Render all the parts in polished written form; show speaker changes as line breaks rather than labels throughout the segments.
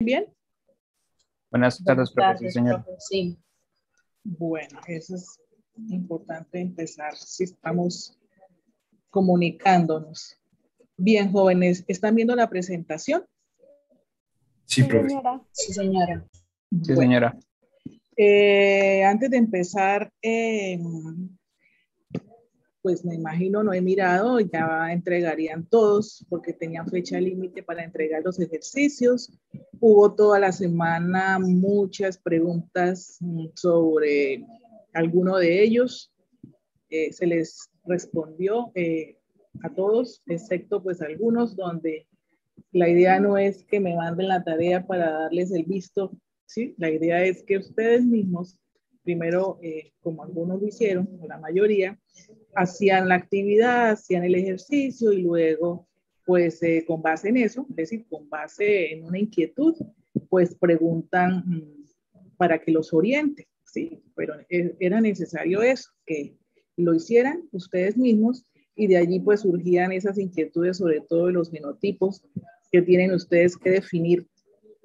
bien?
Buenas tardes, profe, sí, señora.
Profe, sí.
Bueno, eso es importante empezar si estamos comunicándonos. Bien, jóvenes, ¿están viendo la presentación?
Sí, profe.
Señora. Sí, señora.
Sí,
Bueno,
señora.
antes de empezar, pues me imagino, no he mirado, ya entregarían todos porque tenían fecha límite para entregar los ejercicios. Hubo toda la semana muchas preguntas sobre alguno de ellos. Se les respondió a todos, excepto pues algunos donde la idea no es que me manden la tarea para darles el visto, ¿sí? La idea es que ustedes mismos, primero, como algunos lo hicieron, o la mayoría, hacían la actividad, hacían el ejercicio y luego, pues con base en eso, es decir, con base en una inquietud, pues preguntan para que los oriente, ¿sí? Pero era necesario eso, que lo hicieran ustedes mismos y de allí pues surgían esas inquietudes, sobre todo de los genotipos que tienen ustedes que definir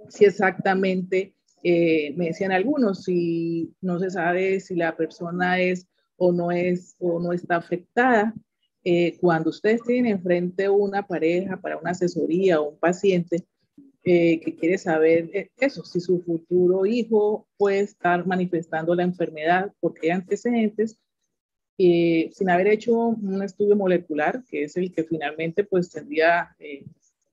si exactamente, me decían algunos, si no se sabe si la persona es o no está afectada. Cuando ustedes tienen enfrente una pareja para una asesoría o un paciente que quiere saber eso, si su futuro hijo puede estar manifestando la enfermedad porque hay antecedentes, sin haber hecho un estudio molecular, que es el que finalmente pues tendría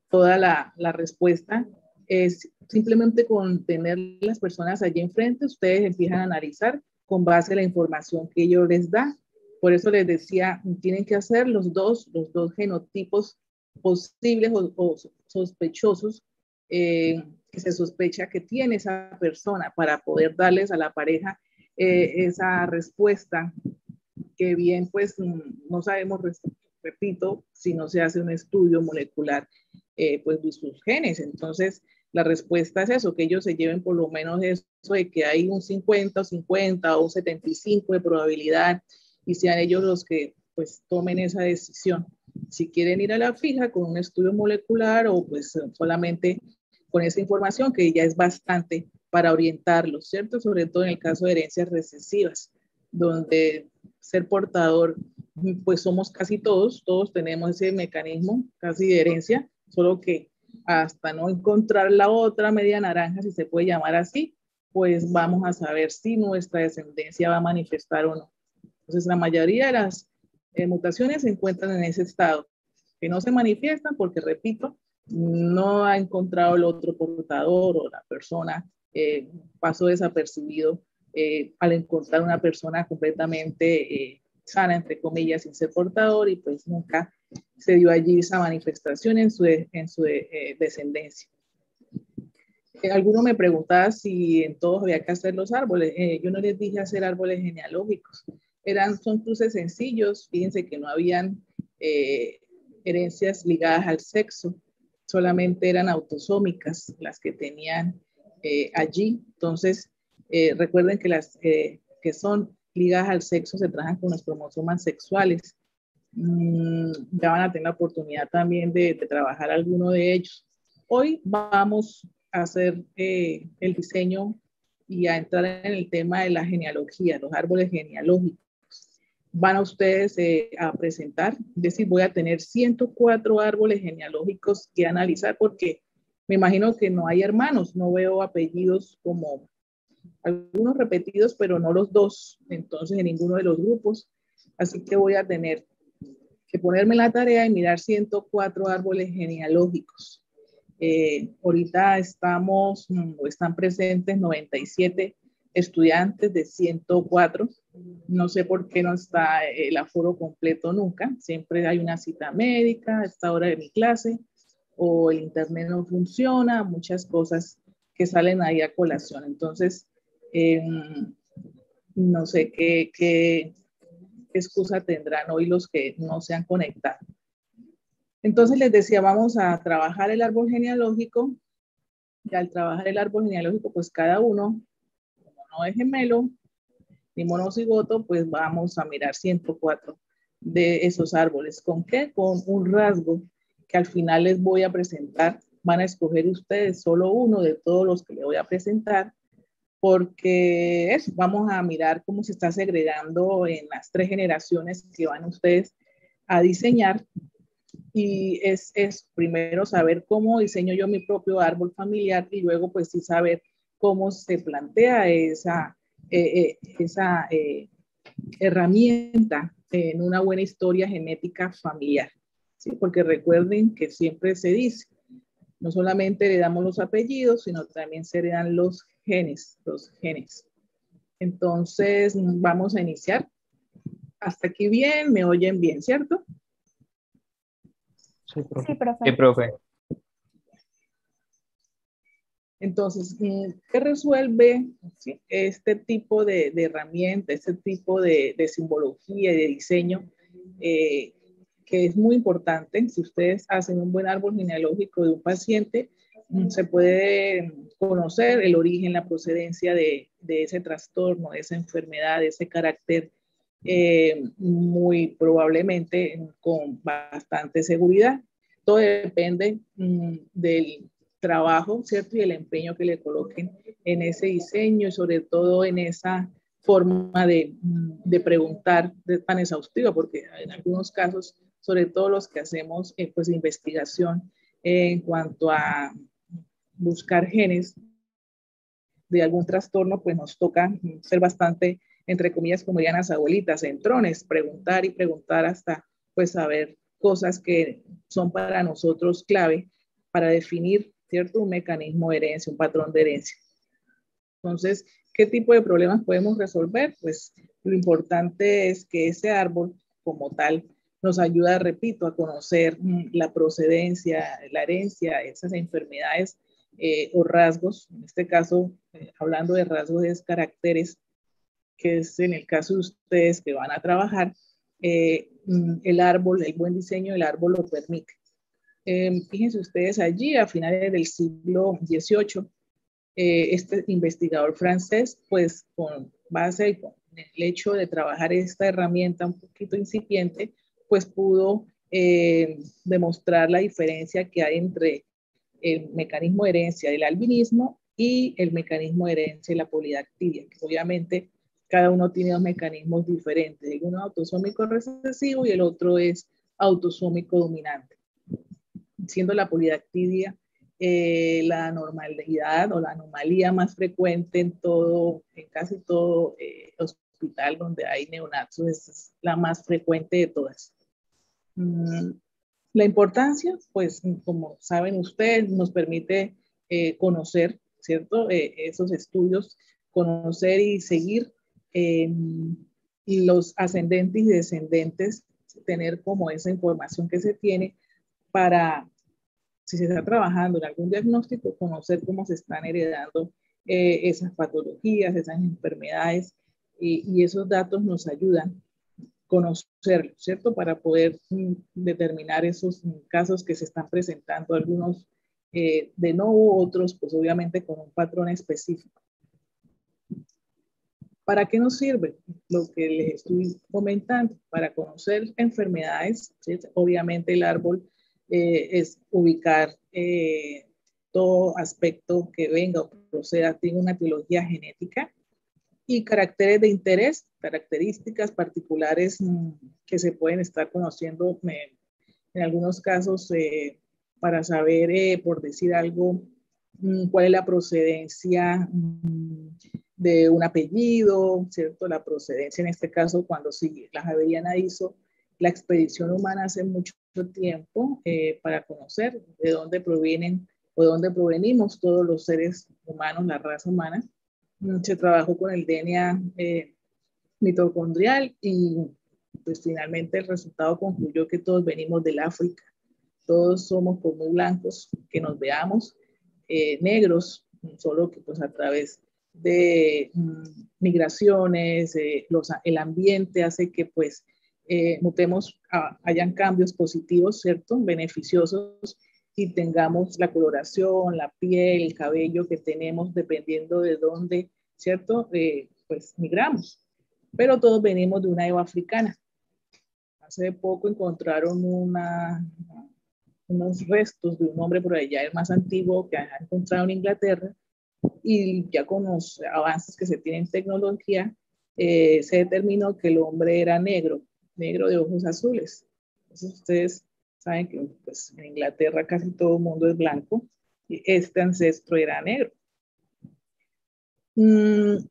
toda la respuesta, es simplemente con tener las personas allí enfrente, ustedes empiezan a analizar con base en la información que ellos les da. Por eso les decía, tienen que hacer los dos genotipos posibles o sospechosos que se sospecha que tiene esa persona para poder darles a la pareja esa respuesta que bien pues no sabemos, repito, si no se hace un estudio molecular pues de sus genes. Entonces la respuesta es eso, que ellos se lleven por lo menos eso de que hay un 50 o un 75 de probabilidad y sean ellos los que pues tomen esa decisión. Si quieren ir a la fija con un estudio molecular o pues solamente con esa información que ya es bastante para orientarlos, ¿cierto? Sobre todo en el caso de herencias recesivas, donde ser portador, pues somos casi todos tenemos ese mecanismo casi de herencia, solo que hasta no encontrar la otra media naranja, si se puede llamar así, pues vamos a saber si nuestra descendencia va a manifestar o no. Entonces, la mayoría de las mutaciones se encuentran en ese estado, que no se manifiestan porque, repito, no ha encontrado el otro portador o la persona pasó desapercibido al encontrar una persona completamente sana, entre comillas, sin ser portador y pues nunca se dio allí esa manifestación en su descendencia. Alguno me preguntaba si en todos había que hacer los árboles. Yo no les dije hacer árboles genealógicos. Son cruces sencillos. Fíjense que no habían herencias ligadas al sexo. Solamente eran autosómicas las que tenían allí. Entonces, recuerden que las que son ligadas al sexo se trabajan con los cromosomas sexuales. Ya van a tener la oportunidad también de trabajar alguno de ellos. Hoy vamos a hacer el diseño y a entrar en el tema de la genealogía, los árboles genealógicos. Van a ustedes a presentar, es decir, voy a tener 104 árboles genealógicos que analizar porque me imagino que no hay hermanos, no veo apellidos como algunos repetidos, pero no los dos, entonces en ninguno de los grupos. Así que voy a tener que ponerme en la tarea y mirar 104 árboles genealógicos. Ahorita están presentes 97 estudiantes de 104. No sé por qué no está el aforo completo nunca. Siempre hay una cita médica a esta hora de mi clase o el internet no funciona, muchas cosas que salen ahí a colación. Entonces, no sé qué excusa tendrán hoy los que no se han conectado. Entonces les decía, vamos a trabajar el árbol genealógico y al trabajar el árbol genealógico, pues cada uno, como no es gemelo ni monocigoto, pues vamos a mirar 104 de esos árboles. ¿Con qué? Con un rasgo que al final les voy a presentar van a escoger ustedes solo uno de todos los que le voy a presentar, porque vamos a mirar cómo se está segregando en las 3 generaciones que van ustedes a diseñar. Y es primero saber cómo diseño yo mi propio árbol familiar y luego pues sí saber cómo se plantea esa herramienta en una buena historia genética familiar, ¿sí? Porque recuerden que siempre se dice, no solamente le damos los apellidos, sino también se le dan los genes. Entonces, vamos a iniciar. Hasta aquí bien, me oyen bien, ¿cierto?
Sí, profe.
Sí, profe.
Sí, profe.
Entonces, ¿qué resuelve este tipo de herramienta, este tipo de simbología y de diseño? Que es muy importante. Si ustedes hacen un buen árbol genealógico de un paciente, se puede conocer el origen, la procedencia de ese trastorno, de esa enfermedad, de ese carácter, muy probablemente con bastante seguridad. Todo depende del trabajo, ¿cierto? Y el empeño que le coloquen en ese diseño y sobre todo en esa forma de preguntar tan exhaustiva, porque en algunos casos, sobre todo los que hacemos pues investigación en cuanto a buscar genes de algún trastorno, pues nos toca ser bastante, entre comillas, como dirían las abuelitas, entrones, preguntar y preguntar hasta pues saber cosas que son para nosotros clave para definir, ¿cierto? Un mecanismo de herencia, un patrón de herencia. Entonces, ¿qué tipo de problemas podemos resolver? Pues lo importante es que ese árbol como tal nos ayuda, repito, a conocer la procedencia, la herencia, esas enfermedades o rasgos. En este caso, hablando de rasgos, es caracteres, que es en el caso de ustedes que van a trabajar, el árbol, el buen diseño del árbol lo permite. Fíjense ustedes allí, a finales del siglo XVIII, este investigador francés, pues con base y con el hecho de trabajar esta herramienta un poquito incipiente, pues pudo demostrar la diferencia que hay entre el mecanismo de herencia del albinismo y el mecanismo de herencia de la polidactilia, que obviamente cada uno tiene 2 mecanismos diferentes, uno es autosómico recesivo y el otro es autosómico dominante, siendo la polidactilia la normalidad o la anomalía más frecuente en casi todo hospital donde hay neonatos, es la más frecuente de todas. La importancia, pues como saben ustedes, nos permite conocer, ¿cierto? Esos estudios, conocer y seguir los ascendentes y descendentes, tener como esa información que se tiene para, si se está trabajando en algún diagnóstico, conocer cómo se están heredando esas patologías, esas enfermedades, y esos datos nos ayudan a conocerlo, ¿cierto? Para poder determinar esos casos que se están presentando, algunos de nuevo, otros pues obviamente con un patrón específico. ¿Para qué nos sirve? Lo que les estoy comentando, para conocer enfermedades, ¿sí? Obviamente el árbol es ubicar todo aspecto que venga o proceda, tiene una etiología genética y caracteres de interés, características particulares que se pueden estar conociendo en algunos casos para saber, por decir algo, cuál es la procedencia de un apellido, ¿cierto? La procedencia en este caso, cuando sí, la Javeriana hizo la expedición humana hace mucho tiempo para conocer de dónde provienen o de dónde provenimos todos los seres humanos, la raza humana. Se trabajó con el DNA mitocondrial y pues finalmente el resultado concluyó que todos venimos del África. Todos somos por muy blancos que nos veamos, negros, solo que pues a través de migraciones, el ambiente hace que pues notemos, hayan cambios positivos, ¿cierto? Beneficiosos y tengamos la coloración, la piel, el cabello que tenemos dependiendo de dónde, ¿cierto? Pues migramos. Pero todos venimos de una Eva africana. Hace poco encontraron una unos restos de un hombre por allá, el más antiguo que han encontrado en Inglaterra, y ya con los avances que se tienen en tecnología, se determinó que el hombre era negro, negro de ojos azules. Entonces ustedes saben que pues, en Inglaterra casi todo el mundo es blanco, y este ancestro era negro.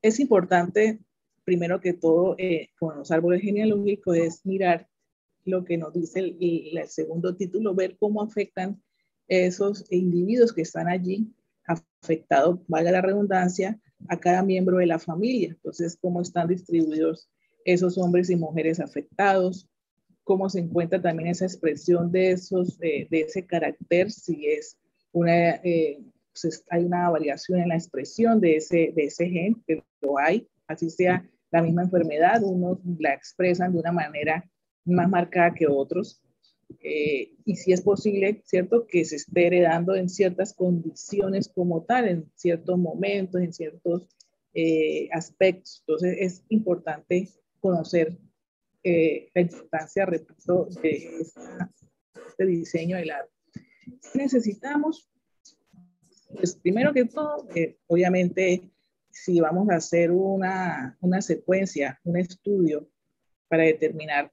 Es importante, primero que todo, con los árboles genealógicos, es mirar lo que nos dice el segundo título, ver cómo afectan esos individuos que están allí afectados, valga la redundancia, a cada miembro de la familia. Entonces, cómo están distribuidos esos hombres y mujeres afectados, cómo se encuentra también esa expresión de ese carácter, si es una, pues hay una variación en la expresión de ese gen, que lo hay, así sea la misma enfermedad, unos la expresan de una manera más marcada que otros, y si es posible, ¿cierto?, que se esté heredando en ciertas condiciones como tal, en ciertos momentos, en ciertos aspectos. Entonces es importante conocer la importancia, repito, de este diseño del árbol. Necesitamos, pues primero que todo, obviamente, si vamos a hacer una secuencia, un estudio para determinar,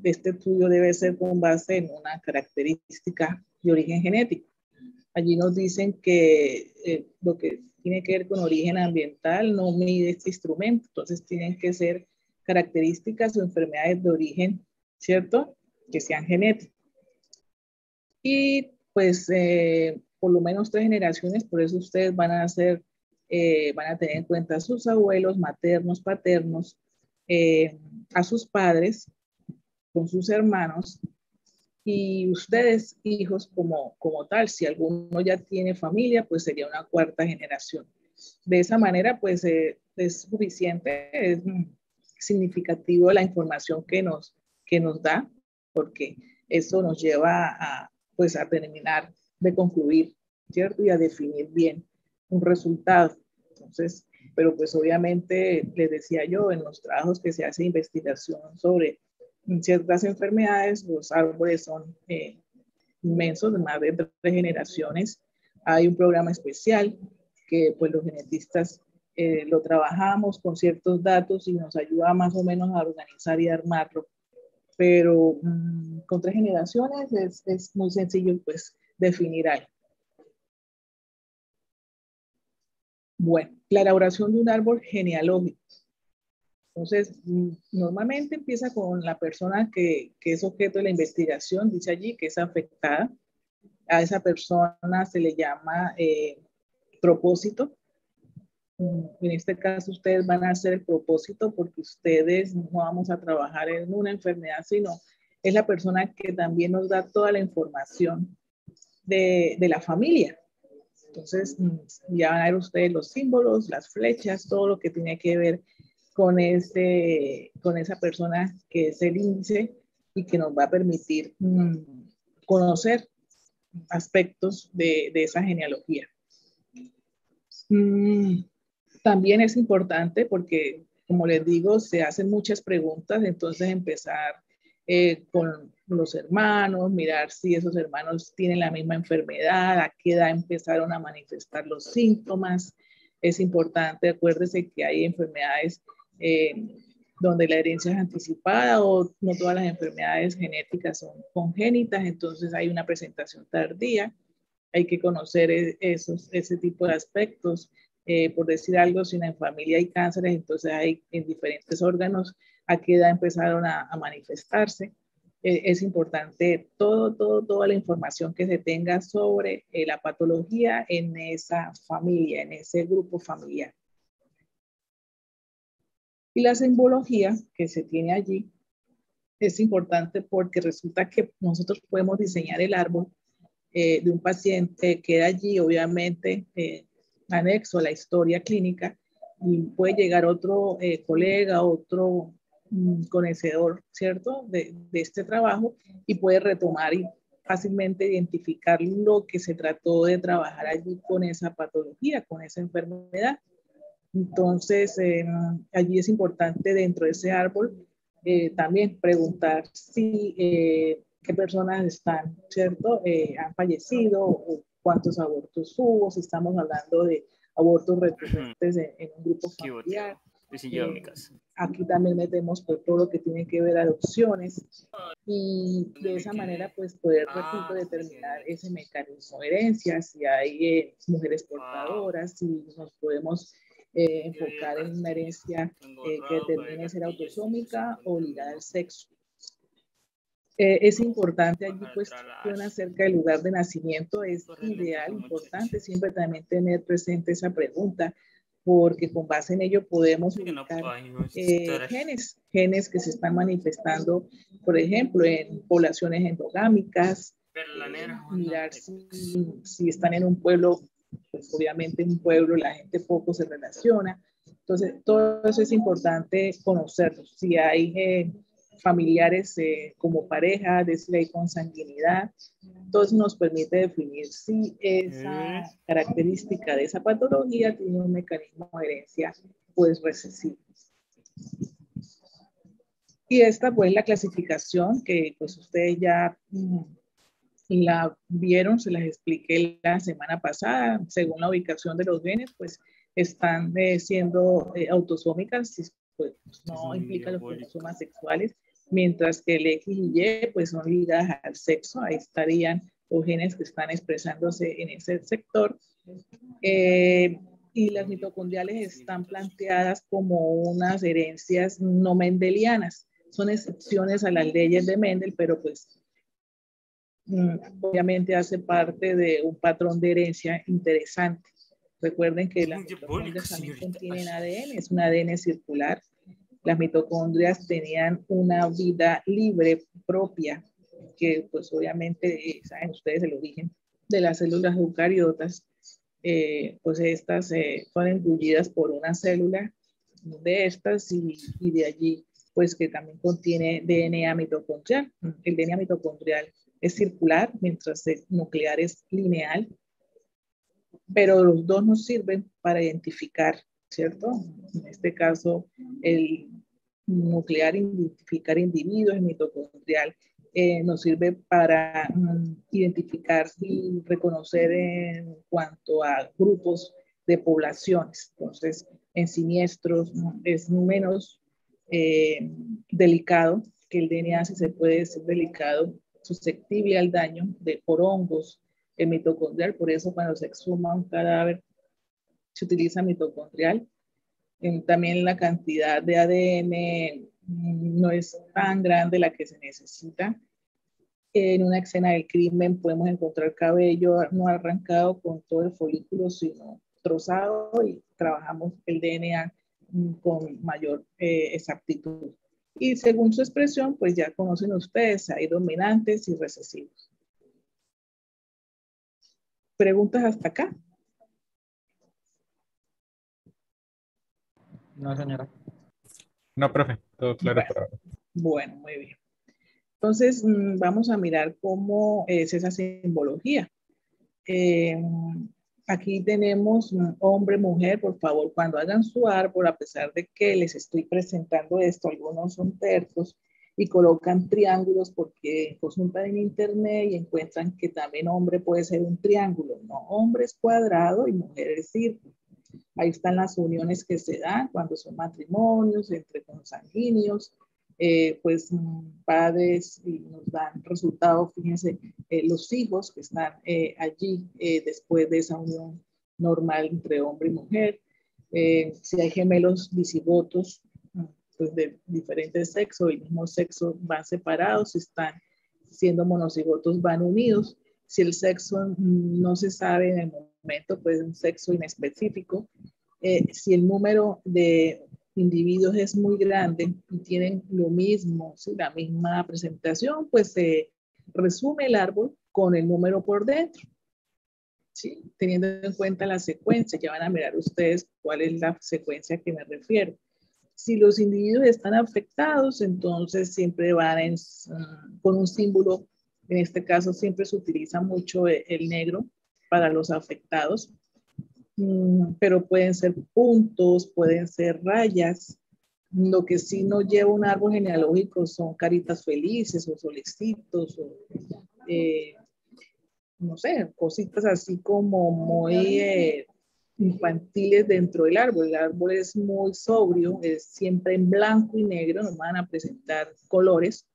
este estudio debe ser con base en una característica de origen genético. Allí nos dicen que lo que tiene que ver con origen ambiental no mide este instrumento, entonces tienen que ser características o enfermedades de origen, ¿cierto?, que sean genéticas. Y pues por lo menos 3 generaciones, por eso ustedes van a hacer, van a tener en cuenta a sus abuelos, maternos, paternos, a sus padres, con sus hermanos, y ustedes, hijos, como tal. Si alguno ya tiene familia, pues sería una 4ª generación. De esa manera, pues es suficiente, es significativo la información que nos da, porque eso nos lleva pues a terminar de concluir, ¿cierto? Y a definir bien un resultado. Entonces, pero pues obviamente, les decía yo, en los trabajos que se hace investigación sobre ciertas enfermedades, los árboles son inmensos, de más de 3 generaciones. Hay un programa especial que pues los genetistas lo trabajamos con ciertos datos y nos ayuda más o menos a organizar y armarlo. Pero con 3 generaciones es muy sencillo pues definir algo. Bueno, la elaboración de un árbol genealógico. Entonces, normalmente empieza con la persona que es objeto de la investigación, dice allí que es afectada. A esa persona se le llama propósito. En este caso, ustedes van a hacer el propósito porque ustedes no vamos a trabajar en una enfermedad, sino es la persona que también nos da toda la información de la familia. Entonces, ya van a ver ustedes los símbolos, las flechas, todo lo que tiene que ver con esa persona que es el índice y que nos va a permitir conocer aspectos de esa genealogía. También es importante porque, como les digo, se hacen muchas preguntas, entonces empezar con los hermanos, mirar si esos hermanos tienen la misma enfermedad, a qué edad empezaron a manifestar los síntomas. Es importante, acuérdense que hay enfermedades donde la herencia es anticipada o no todas las enfermedades genéticas son congénitas, entonces hay una presentación tardía. Hay que conocer ese tipo de aspectos. Por decir algo, si en familia hay cánceres, entonces hay en diferentes órganos a qué edad empezaron a manifestarse. Es importante toda la información que se tenga sobre la patología en esa familia, en ese grupo familiar. Y la simbología que se tiene allí es importante porque resulta que nosotros podemos diseñar el árbol de un paciente, queda allí obviamente anexo a la historia clínica, y puede llegar otro colega, otro conocedor, ¿cierto?, de este trabajo, y puede retomar y fácilmente identificar lo que se trató de trabajar allí con esa patología, con esa enfermedad. Entonces, allí es importante dentro de ese árbol también preguntar si qué personas están, ¿cierto? Han fallecido o cuántos abortos hubo, si estamos hablando de abortos recurrentes en un grupo familiar. Aquí también metemos por todo lo que tiene que ver adopciones y de esa manera pues poder, repito, determinar ese mecanismo de herencia, si hay mujeres portadoras, si nos podemos enfocar en una herencia que determine ser autosómica o ligada al sexo. Es importante allí cuestión acerca del lugar de nacimiento, es ideal, importante siempre también tener presente esa pregunta, porque con base en ello podemos ubicar genes que se están manifestando, por ejemplo, en poblaciones endogámicas, mirar si están en un pueblo, pues obviamente en un pueblo la gente poco se relaciona, entonces todo eso es importante conocerlo, si hay familiares como pareja, de si hay consanguinidad. Entonces nos permite definir si esa característica de esa patología tiene un mecanismo de herencia pues recesivo. Y esta pues la clasificación que pues ustedes ya la vieron, se las expliqué la semana pasada, según la ubicación de los genes, pues están siendo autosómicas, pues no implica los cromosomas sexuales, mientras que el X y Y pues son ligadas al sexo, ahí estarían los genes que están expresándose en ese sector. Y las mitocondriales están planteadas como unas herencias no mendelianas, son excepciones a las leyes de Mendel, pero pues obviamente hace parte de un patrón de herencia interesante. Recuerden que las mitocondrias también contienen ADN, es un ADN circular. Las mitocondrias tenían una vida libre propia, que pues obviamente saben ustedes el origen de las células eucariotas, pues estas son engullidas por una célula de estas y de allí pues que también contiene DNA mitocondrial. El DNA mitocondrial es circular, mientras el nuclear es lineal, pero los dos nos sirven para identificar, ¿cierto? En este caso, el nuclear identificar individuos, el mitocondrial nos sirve para identificar y reconocer en cuanto a grupos de poblaciones. Entonces, en siniestros es menos delicado que el DNA, si se puede decir delicado, susceptible al daño por hongos, el mitocondrial. Por eso cuando se exhuma un cadáver se utiliza mitocondrial. También la cantidad de ADN no es tan grande la que se necesita. En una escena del crimen podemos encontrar cabello no arrancado con todo el folículo, sino trozado, y trabajamos el DNA con mayor exactitud. Y según su expresión, pues ya conocen ustedes, hay dominantes y recesivos. ¿Preguntas hasta acá?
No, señora.
No, profe, todo claro por ahora.
Bueno, muy bien. Entonces, vamos a mirar cómo es esa simbología. Aquí tenemos hombre, mujer. Por favor, cuando hagan su árbol, a pesar de que les estoy presentando esto, algunos son tercos y colocan triángulos porque consultan en internet y encuentran que también hombre puede ser un triángulo. No, hombre es cuadrado y mujer es círculo. Ahí están las uniones que se dan cuando son matrimonios entre consanguíneos, pues padres, y nos dan resultados, fíjense, los hijos que están allí después de esa unión normal entre hombre y mujer. Si hay gemelos bicigotos, pues de diferentes sexos, el mismo sexo, van separados, si están siendo monocigotos van unidos. Si el sexo no se sabe en el momento, pues un sexo inespecífico. Si el número de individuos es muy grande y tienen lo mismo, ¿sí? La misma presentación, pues se resume el árbol con el número por dentro, ¿sí? Teniendo en cuenta la secuencia, ya van a mirar ustedes cuál es la secuencia a que me refiero. Si los individuos están afectados, entonces siempre van con un símbolo. En este caso siempre se utiliza mucho el negro para los afectados, pero pueden ser puntos, pueden ser rayas, Lo que sí no lleva un árbol genealógico son caritas felices o solecitos o, no sé, cositas así como muy infantiles dentro del árbol. El árbol es muy sobrio, es siempre en blanco y negro, no van a presentar colores,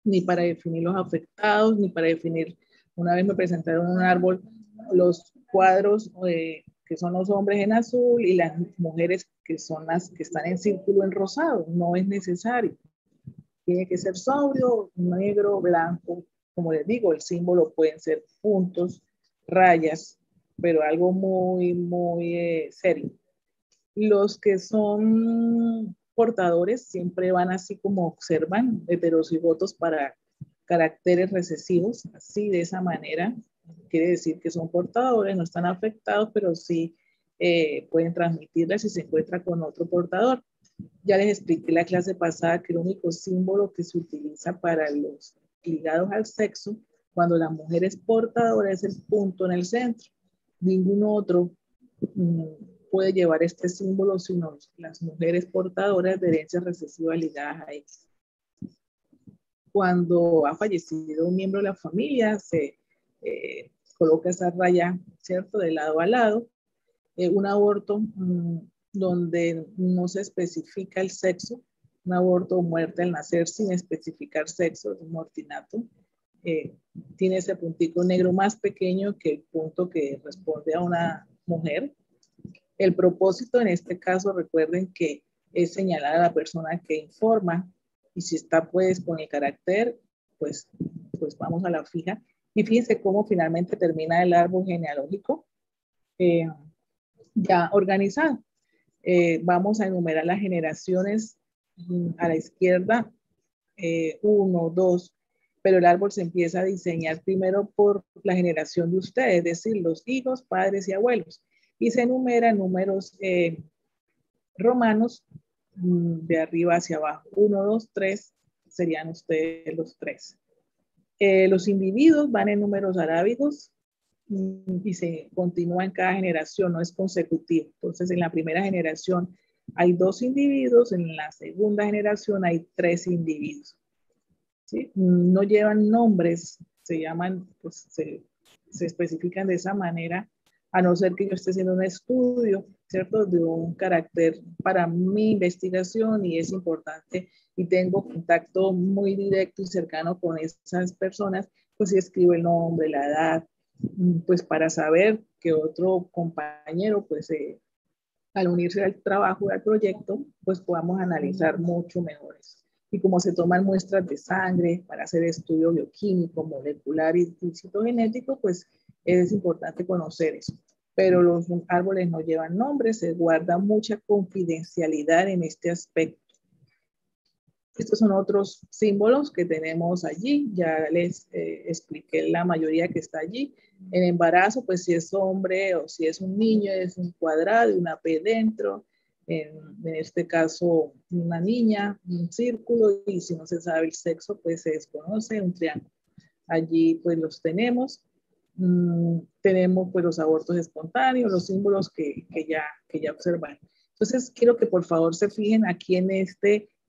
ni para definir los afectados, ni para definir, una vez me presentaron un árbol, los cuadros que son los hombres en azul y las mujeres que son las que están en círculo en rosado. No es necesario. Tiene que ser sobrio, negro, blanco. Como les digo, el símbolo pueden ser puntos, rayas, pero algo muy, muy serio. Los que son portadores siempre van así como observan, heterocigotos para caracteres recesivos, así de esa manera. Quiere decir que son portadores, no están afectados, pero sí pueden transmitirla si se encuentra con otro portador. Ya les expliqué la clase pasada que el único símbolo que se utiliza para los ligados al sexo, cuando la mujer es portadora, es el punto en el centro. Ningún otro puede llevar este símbolo, sino las mujeres portadoras de herencias recesivas ligadas a X. Cuando ha fallecido un miembro de la familia, se coloca esa raya, ¿cierto?, de lado a lado. Un aborto donde no se especifica el sexo, un aborto o muerte al nacer sin especificar sexo, es un mortinato. Tiene ese puntico negro más pequeño que el punto que responde a una mujer. El propósito en este caso, recuerden que es señalar a la persona que informa, y si está pues con el carácter, pues vamos a la fija. Y fíjense cómo finalmente termina el árbol genealógico ya organizado. Vamos a enumerar las generaciones a la izquierda, 1, 2, pero el árbol se empieza a diseñar primero por la generación de ustedes, es decir, los hijos, padres y abuelos. Y se enumeran números romanos de arriba hacia abajo. 1, 2, 3 serían ustedes los 3. Los individuos van en números arábigos y se continúa en cada generación, no es consecutivo. Entonces, en la primera generación hay 2 individuos, en la segunda generación hay 3 individuos. ¿Sí? No llevan nombres, se llaman, pues se especifican de esa manera, a no ser que yo esté haciendo un estudio, ¿cierto?, de un carácter para mi investigación y es importante y tengo contacto muy directo y cercano con esas personas, pues si escribo el nombre, la edad, pues para saber que otro compañero, pues al unirse al trabajo, al proyecto, pues podamos analizar mucho mejor eso. Y como se toman muestras de sangre para hacer estudio bioquímico, molecular y citogenético, pues es importante conocer eso. Pero los árboles no llevan nombres, se guarda mucha confidencialidad en este aspecto. Estos son otros símbolos que tenemos allí. Ya les expliqué la mayoría que está allí. En embarazo, pues si es hombre o si es un niño, es un cuadrado y una P dentro. En este caso, una niña, un círculo, y si no se sabe el sexo, pues se desconoce, un triángulo. Allí pues los tenemos. Tenemos pues los abortos espontáneos, los símbolos que ya observan. Entonces, quiero que por favor se fijen aquí en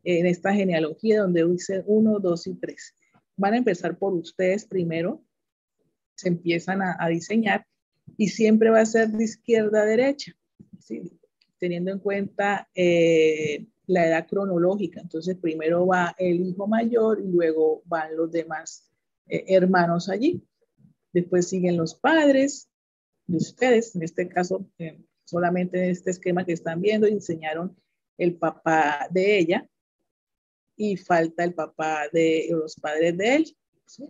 esta genealogía donde dice 1, 2 y 3. Van a empezar por ustedes primero, se empiezan a diseñar y siempre va a ser de izquierda a derecha, ¿sí? Teniendo en cuenta la edad cronológica. Entonces, primero va el hijo mayor y luego van los demás hermanos allí. Después siguen los padres de ustedes, en este caso, solamente en este esquema que están viendo, enseñaron el papá de ella y falta el papá de los padres de él. ¿Sí?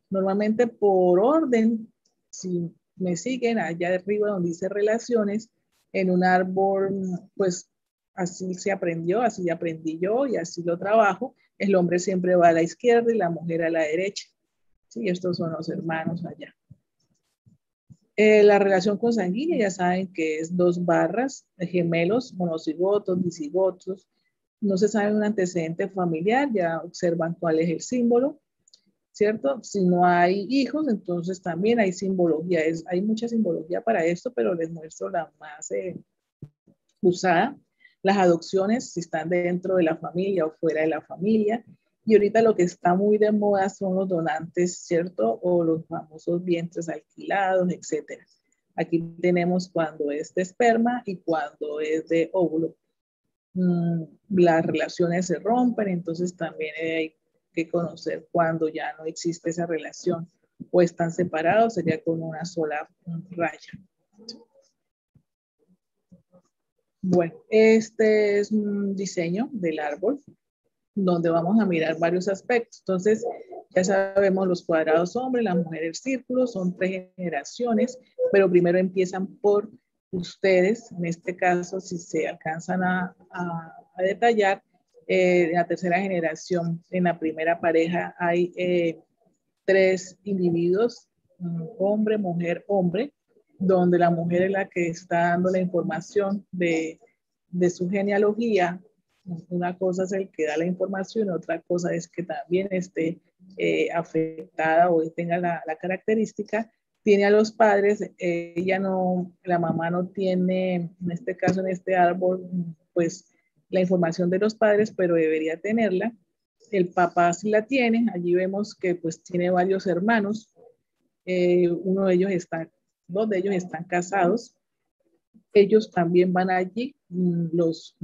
Normalmente por orden, si me siguen allá arriba donde dice relaciones, en un árbol, pues así se aprendió, así aprendí yo y así lo trabajo. El hombre siempre va a la izquierda y la mujer a la derecha. Sí, estos son los hermanos allá. La relación consanguínea, ya saben que es 2 barras, gemelos, monocigotos, dicigotos. No se sabe un antecedente familiar, ya observan cuál es el símbolo, ¿cierto? Si no hay hijos, entonces también hay simbología. Hay mucha simbología para esto, pero les muestro la más usada. las adopciones, si están dentro de la familia o fuera de la familia. Y ahorita lo que está muy de moda son los donantes, ¿cierto? O los famosos vientres alquilados, etcétera. Aquí tenemos cuando es de esperma y cuando es de óvulo. Las relaciones se rompen, entonces también hay que conocer cuando ya no existe esa relación o están separados, sería con una sola raya. Bueno, este es un diseño del árbol donde vamos a mirar varios aspectos. Entonces, ya sabemos los cuadrados hombres, las mujeres círculos, son 3 generaciones, pero primero empiezan por ustedes. En este caso, si se alcanzan a detallar, en la tercera generación, en la primera pareja hay 3 individuos, hombre, mujer, hombre, donde la mujer es la que está dando la información de su genealogía. Una cosa es el que da la información, otra cosa es que también esté afectada o tenga la característica. Tiene a los padres, ella no, la mamá no tiene, en este caso, en este árbol, pues la información de los padres, pero debería tenerla. El papá sí la tiene, allí vemos que pues tiene varios hermanos, uno de ellos está, 2 de ellos están casados, ellos también van allí, los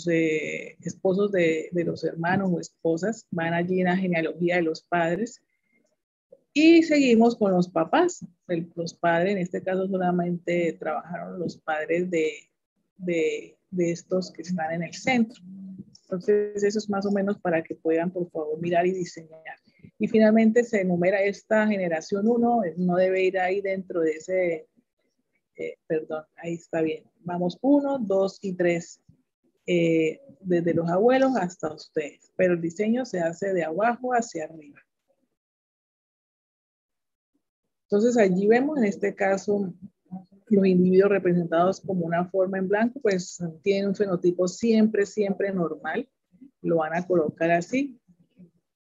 esposos de los hermanos o esposas van allí en la genealogía de los padres. Y seguimos con los papás. Los padres, en este caso solamente trabajaron los padres de estos que están en el centro. Entonces, eso es más o menos para que puedan, por favor, mirar y diseñar. Y finalmente se enumera esta generación 1, no debe ir ahí dentro de ese, perdón, ahí está bien. Vamos 1, 2 y 3, desde los abuelos hasta ustedes, pero el diseño se hace de abajo hacia arriba. Entonces allí vemos en este caso los individuos representados como una forma en blanco, pues tienen un fenotipo siempre, siempre normal, lo van a colocar así.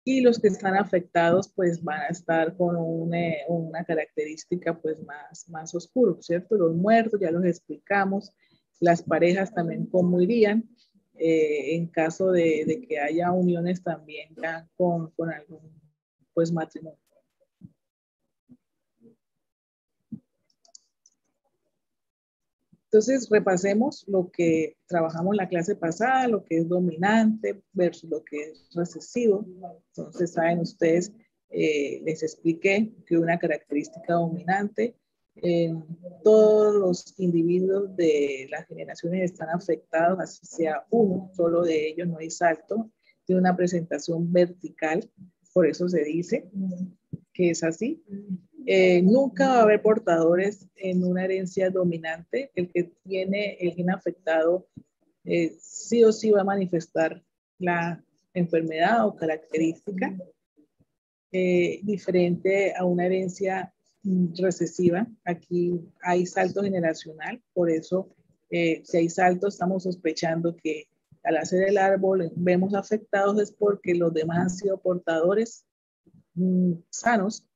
Y los que están afectados pues van a estar con una característica pues más oscuro, ¿cierto? Los muertos ya los explicamos, las parejas también cómo irían, en caso de que haya uniones también ya con algún pues matrimonio. Entonces, repasemos lo que trabajamos en la clase pasada, lo que es dominante versus lo que es recesivo. Entonces, saben ustedes, les expliqué que una característica dominante, todos los individuos de las generaciones están afectados, así sea uno, solo de ellos, no hay salto, tiene una presentación vertical, por eso se dice que es así. Nunca va a haber portadores en una herencia dominante. El que tiene el gen afectado sí o sí va a manifestar la enfermedad o característica diferente a una herencia recesiva. Aquí hay salto generacional, por eso si hay salto estamos sospechando que al hacer el árbol vemos afectados es porque los demás han sido portadores sanos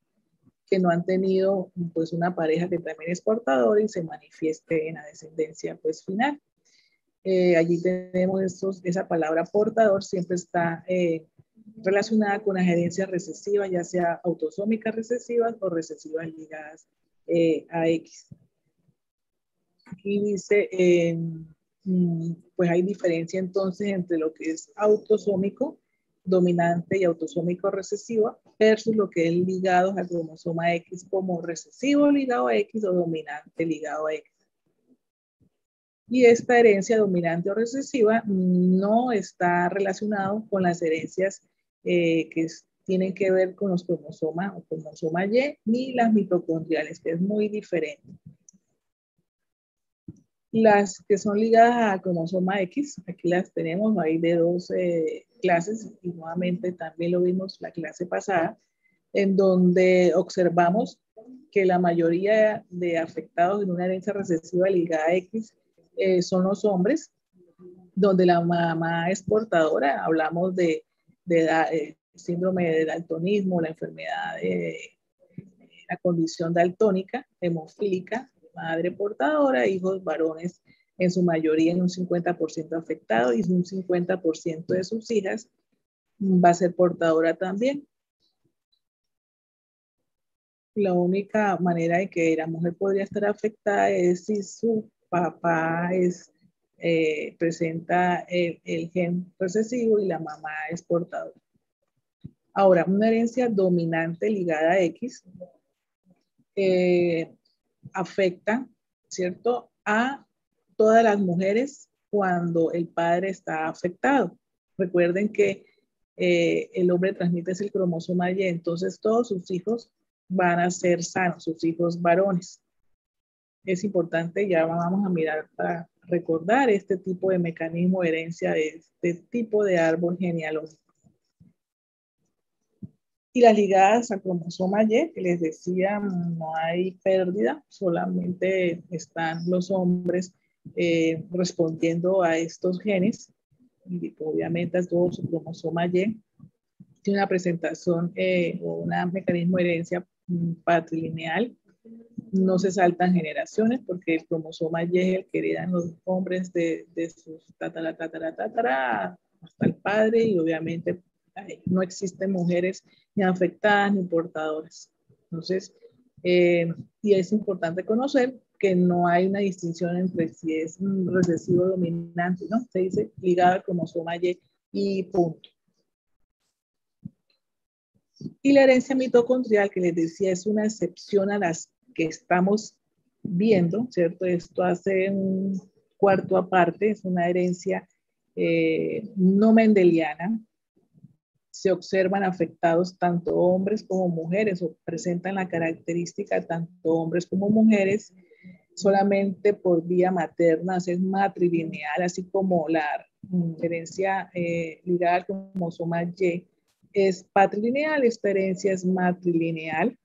que no han tenido pues una pareja que también es portadora y se manifieste en la descendencia pues final. Allí tenemos esa palabra portador, siempre está relacionada con las herencias recesivas, ya sea autosómicas recesivas o recesivas ligadas a X. Aquí dice, pues hay diferencia entonces entre lo que es autosómico dominante y autosómico recesivo versus lo que es ligado al cromosoma X como recesivo ligado a X o dominante ligado a X. Y esta herencia dominante o recesiva no está relacionado con las herencias que tienen que ver con los cromosomas o cromosoma Y ni las mitocondriales, que es muy diferente. Las que son ligadas a cromosoma X, aquí las tenemos, hay de 12 clases y nuevamente también lo vimos la clase pasada, en donde observamos que la mayoría de afectados en una herencia recesiva ligada a X son los hombres, donde la mamá es portadora, hablamos de síndrome de daltonismo, la enfermedad de la condición daltónica, hemofílica, madre portadora, hijos varones en su mayoría en un 50% afectado, y un 50% de sus hijas va a ser portadora también. La única manera de que la mujer podría estar afectada es si su papá presenta el gen recesivo y la mamá es portadora. Ahora, una herencia dominante ligada a X afecta, ¿cierto?, a todas las mujeres cuando el padre está afectado. Recuerden que el hombre transmite el cromosoma Y, entonces todos sus hijos van a ser sanos, sus hijos varones. Es importante, ya vamos a mirar para recordar este tipo de mecanismo de herencia de este tipo de árbol genealógico. Y las ligadas a cromosoma Y, que les decía, no hay pérdida, solamente están los hombres respondiendo a estos genes, y obviamente todo su cromosoma Y tiene una presentación o un mecanismo de herencia patrilineal. No se saltan generaciones porque el cromosoma Y es el que heredan los hombres de sus tatara hasta el padre, y obviamente no existen mujeres ni afectadas ni portadoras. Entonces, y es importante conocer que no hay una distinción entre si es recesivo o dominante, ¿no? Se dice ligado al cromosoma y punto. Y la herencia mitocondrial, que les decía, es una excepción a las que estamos viendo, ¿cierto? Esto hace un cuarto aparte, es una herencia no mendeliana. Se observan afectados tanto hombres como mujeres, o presentan la característica tanto hombres como mujeres, solamente por vía materna, es matrilineal, así como la herencia ligada al cromosoma Y es patrilineal, esta herencia es matrilineal,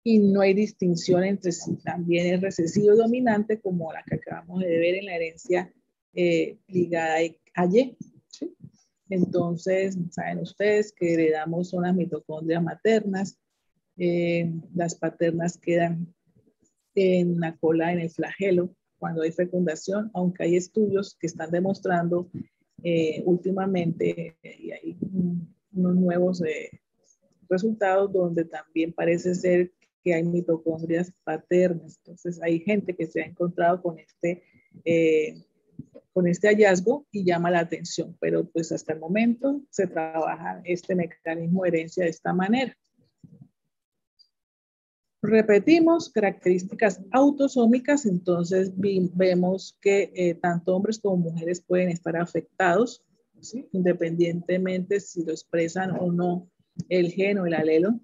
y no hay distinción entre si también es recesivo o dominante, como la que acabamos de ver en la herencia ligada a Y. ¿Sí? Entonces, saben ustedes que heredamos son las mitocondrias maternas, las paternas quedan en la cola, en el flagelo, cuando hay fecundación, aunque hay estudios que están demostrando últimamente, y hay unos nuevos resultados donde también parece ser que hay mitocondrias paternas. Entonces hay gente que se ha encontrado con este hallazgo y llama la atención, pero pues hasta el momento se trabaja este mecanismo de herencia de esta manera. Repetimos, características autosómicas, entonces vemos que tanto hombres como mujeres pueden estar afectados, ¿sí?, independientemente si lo expresan o no el gen o el alelo.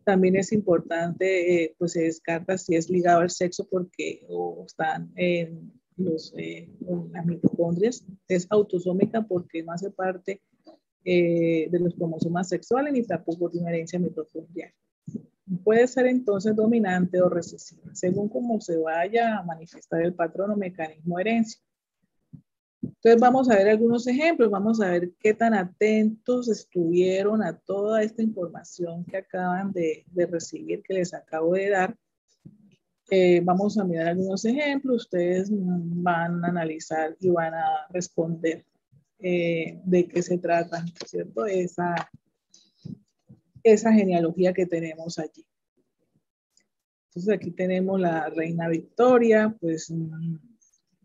También es importante, pues se descarta si es ligado al sexo porque están en las mitocondrias. Es autosómica porque no hace parte de los cromosomas sexuales ni tampoco tiene herencia mitocondrial. Puede ser entonces dominante o recesiva, según cómo se vaya a manifestar el patrón o mecanismo de herencia. Entonces vamos a ver algunos ejemplos, vamos a ver qué tan atentos estuvieron a toda esta información que acaban de recibir, que les acabo de dar. Vamos a mirar algunos ejemplos, ustedes van a analizar y van a responder de qué se trata, ¿cierto? Esa genealogía que tenemos allí. Entonces aquí tenemos la reina Victoria, pues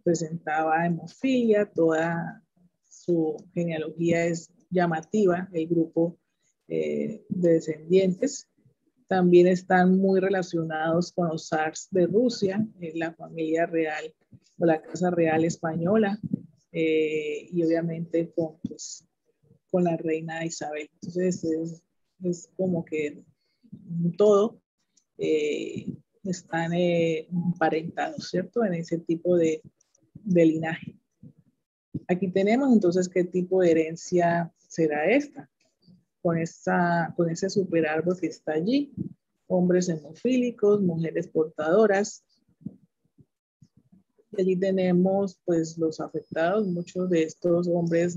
presentaba hemofilia, toda su genealogía es llamativa, el grupo de descendientes. También están muy relacionados con los zars de Rusia, la familia real o la casa real española, y obviamente con la reina Isabel. Entonces es como que todo están emparentados, ¿cierto? En ese tipo de linaje. Aquí tenemos entonces qué tipo de herencia será esta, con ese superárbol que está allí, hombres hemofílicos, mujeres portadoras. Y allí tenemos pues los afectados, muchos de estos hombres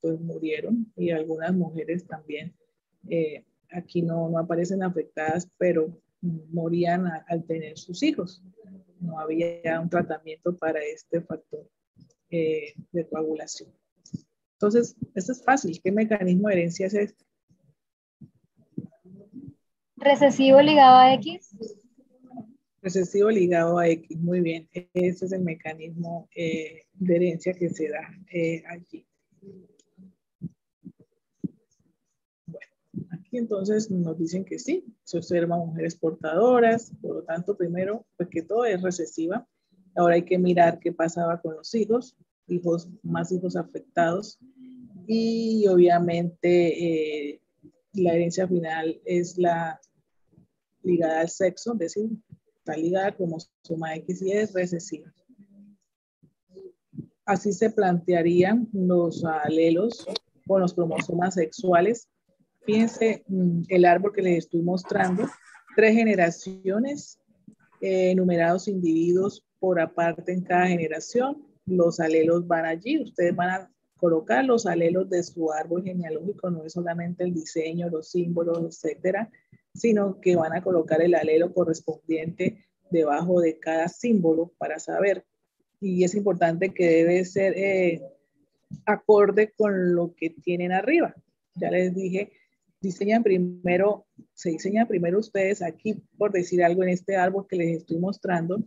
pues murieron, y algunas mujeres también aquí no aparecen afectadas, pero morían al tener sus hijos. No había un tratamiento para este factor de coagulación. Entonces, esto es fácil. ¿Qué mecanismo de herencia es este?
Recesivo ligado a X.
Recesivo ligado a X, muy bien. Ese es el mecanismo de herencia que se da allí. Bueno, aquí entonces nos dicen que sí, se observan mujeres portadoras, por lo tanto, primero, pues que todo es recesiva. Ahora hay que mirar qué pasaba con los hijos, más hijos afectados. Y obviamente la herencia final es la ligada al sexo, es decir, está ligada a cromosoma X y es recesiva. Así se plantearían los alelos con los cromosomas sexuales. Fíjense el árbol que les estoy mostrando, 3 generaciones, numerados individuos por aparte en cada generación. Los alelos van allí, ustedes van a colocar los alelos de su árbol genealógico, no es solamente el diseño, los símbolos, etcétera, sino que van a colocar el alelo correspondiente debajo de cada símbolo para saber. Y es importante que debe ser acorde con lo que tienen arriba. Ya les dije, se diseñan primero ustedes aquí, por decir algo, en este árbol que les estoy mostrando.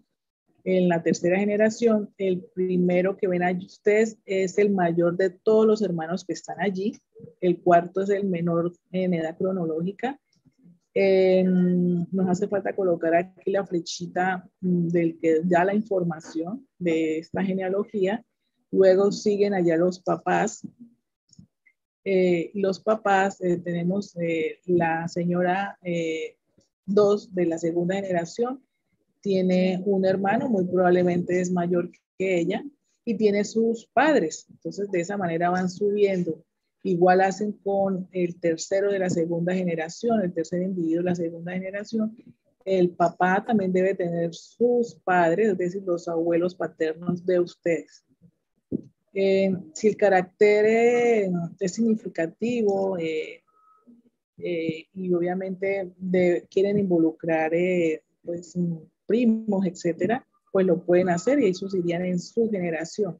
En la tercera generación, el primero que ven allí ustedes es el mayor de todos los hermanos que están allí. El cuarto es el menor en edad cronológica. Nos hace falta colocar aquí la flechita del que da la información de esta genealogía. Luego siguen allá los papás. Los papás, tenemos la señora 2 de la segunda generación, tiene un hermano, muy probablemente es mayor que ella, y tiene sus padres. Entonces, de esa manera van subiendo. Igual hacen con el tercero de la segunda generación, el tercer individuo de la segunda generación. El papá también debe tener sus padres, es decir, los abuelos paternos de ustedes. Si el carácter es significativo y obviamente quieren involucrar pues, primos, etcétera, pues lo pueden hacer y esos irían en su generación.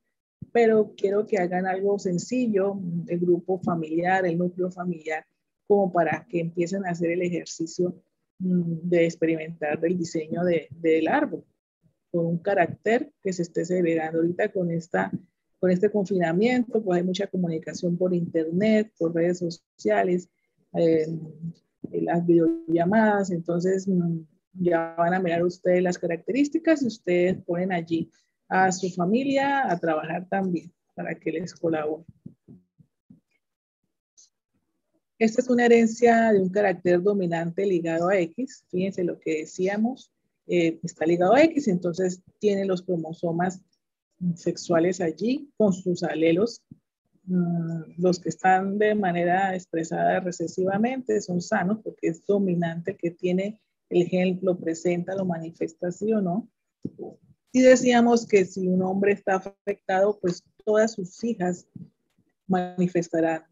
Pero quiero que hagan algo sencillo, el grupo familiar, el núcleo familiar, como para que empiecen a hacer el ejercicio de experimentar del diseño del árbol, con un carácter que se esté segregando ahorita con este confinamiento, pues hay mucha comunicación por internet, por redes sociales, las videollamadas, entonces ya van a mirar ustedes las características y ustedes ponen allí a su familia a trabajar también para que les colabore. Esta es una herencia de un carácter dominante ligado a X. Fíjense lo que decíamos, está ligado a X, entonces tiene los cromosomas sexuales allí con sus alelos. Los que están de manera expresada recesivamente son sanos porque es dominante que tiene el gen, lo presenta, lo manifiesta sí o no. Y decíamos que si un hombre está afectado, pues todas sus hijas manifestarán,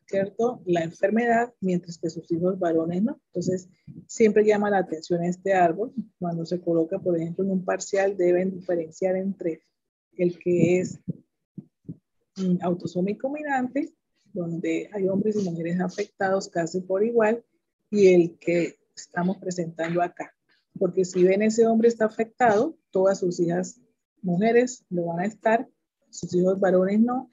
¿cierto?, la enfermedad, mientras que sus hijos varones no. Entonces, siempre llama la atención este árbol. Cuando se coloca, por ejemplo, en un parcial, deben diferenciar entre el que es autosómico dominante, donde hay hombres y mujeres afectados casi por igual, y el que estamos presentando acá. Porque si ven ese hombre está afectado, todas sus hijas mujeres lo van a estar, sus hijos varones no,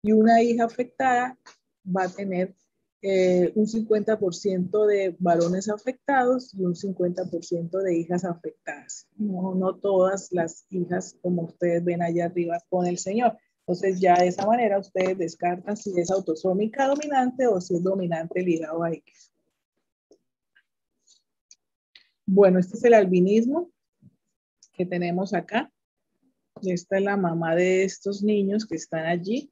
y una hija afectada va a tener un 50% de varones afectados y un 50% de hijas afectadas. No, no todas las hijas, como ustedes ven allá arriba con el Señor. Entonces ya de esa manera ustedes descartan si es autosómica dominante o si es dominante ligado a X. Bueno, este es el albinismo que tenemos acá. Esta es la mamá de estos niños que están allí.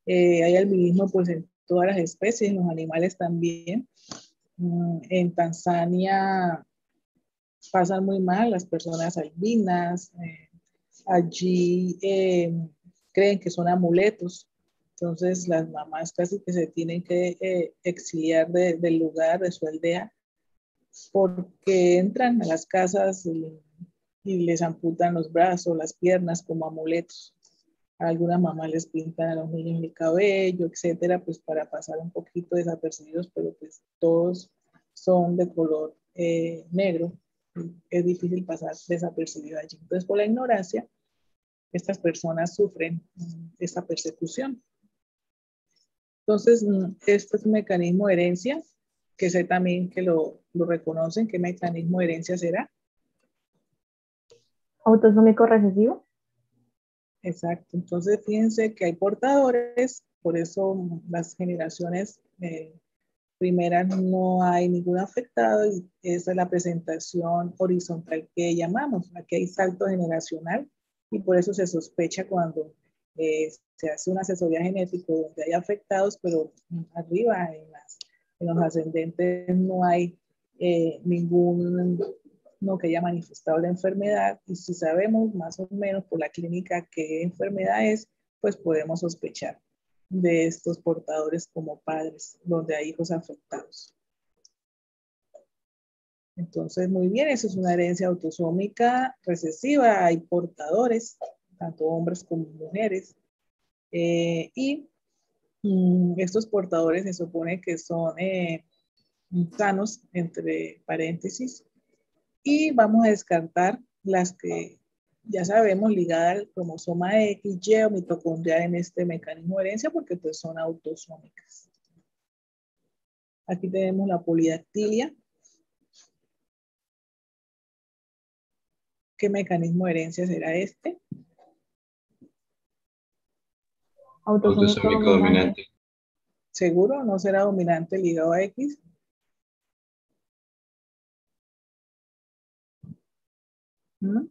Hay albinismo pues en todas las especies, en los animales también. En Tanzania pasan muy mal las personas albinas. Allí creen que son amuletos. Entonces las mamás casi que se tienen que exiliar del lugar, de su aldea, porque entran a las casas y les amputan los brazos, las piernas como amuletos. A algunas mamás les pintan a los niños el cabello, etcétera, pues para pasar un poquito desapercibidos, pero pues todos son de color negro. Es difícil pasar desapercibido allí. Entonces, por la ignorancia, estas personas sufren esta persecución. Entonces, este es un mecanismo de herencia, que sé también que lo reconocen. ¿Qué mecanismo de herencia será?
Autosómico recesivo.
Exacto. Entonces, fíjense que hay portadores, por eso las generaciones primeras no hay ningún afectado y esa es la presentación horizontal que llamamos. Aquí hay salto generacional y por eso se sospecha cuando se hace una asesoría genética donde hay afectados, pero arriba en los ascendentes no hay ningún no que haya manifestado la enfermedad, y si sabemos más o menos por la clínica qué enfermedad es, pues podemos sospechar de estos portadores como padres, donde hay hijos afectados. Entonces, muy bien, eso es una herencia autosómica recesiva. Hay portadores, tanto hombres como mujeres, y estos portadores se supone que son sanos, entre paréntesis, y vamos a descartar las que ya sabemos ligadas al cromosoma X, Y o mitocondrial en este mecanismo de herencia, porque pues son autosómicas. Aquí tenemos la polidactilia. ¿Qué mecanismo de herencia será este?
Autosómico dominante.
¿Seguro? ¿No será dominante ligado a X? ¿Mm?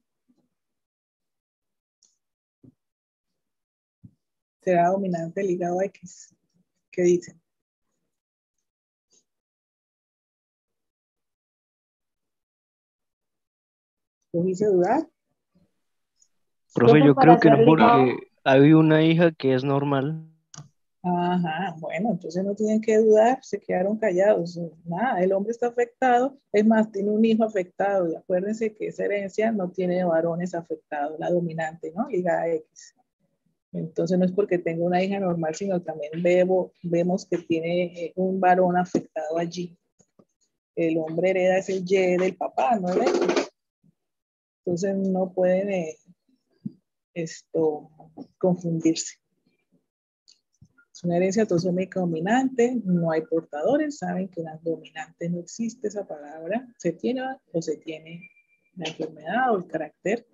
¿Será dominante ligado a X? ¿Qué dicen? ¿Los hice dudar?
Profe, yo
Para
creo que no,
ser ligado.
porque hay una hija que es normal.
Ajá, bueno, entonces no tienen que dudar, se quedaron callados. Nada, el hombre está afectado, es más, tiene un hijo afectado, y acuérdense que esa herencia no tiene varones afectados, la dominante, ¿no? Ligada a X. Entonces no es porque tenga una hija normal, sino también vemos que tiene un varón afectado allí. El hombre hereda es el Y del papá, no el X. Entonces no pueden confundirse. Es una herencia autosómica dominante, no hay portadores, saben que la dominante no existe esa palabra, se tiene o se tiene la enfermedad o el carácter,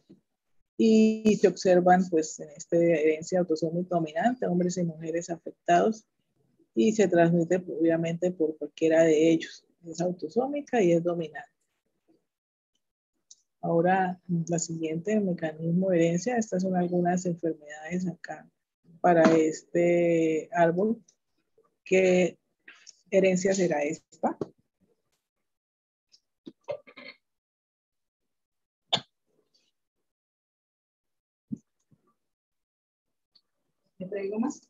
y se observan pues en esta herencia autosómica dominante, hombres y mujeres afectados, y se transmite obviamente por cualquiera de ellos. Es autosómica y es dominante. Ahora, la siguiente mecanismo de herencia, estas son algunas enfermedades acá para este árbol. ¿Qué herencia será esta? ¿Me traigo más?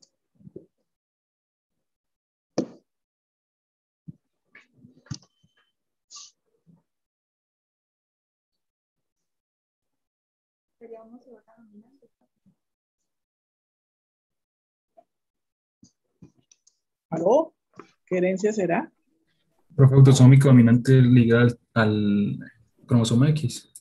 Sería una cebolla dominante. ¿Aló? ¿Qué herencia será?
Profe, autosómico dominante ligada al cromosoma X.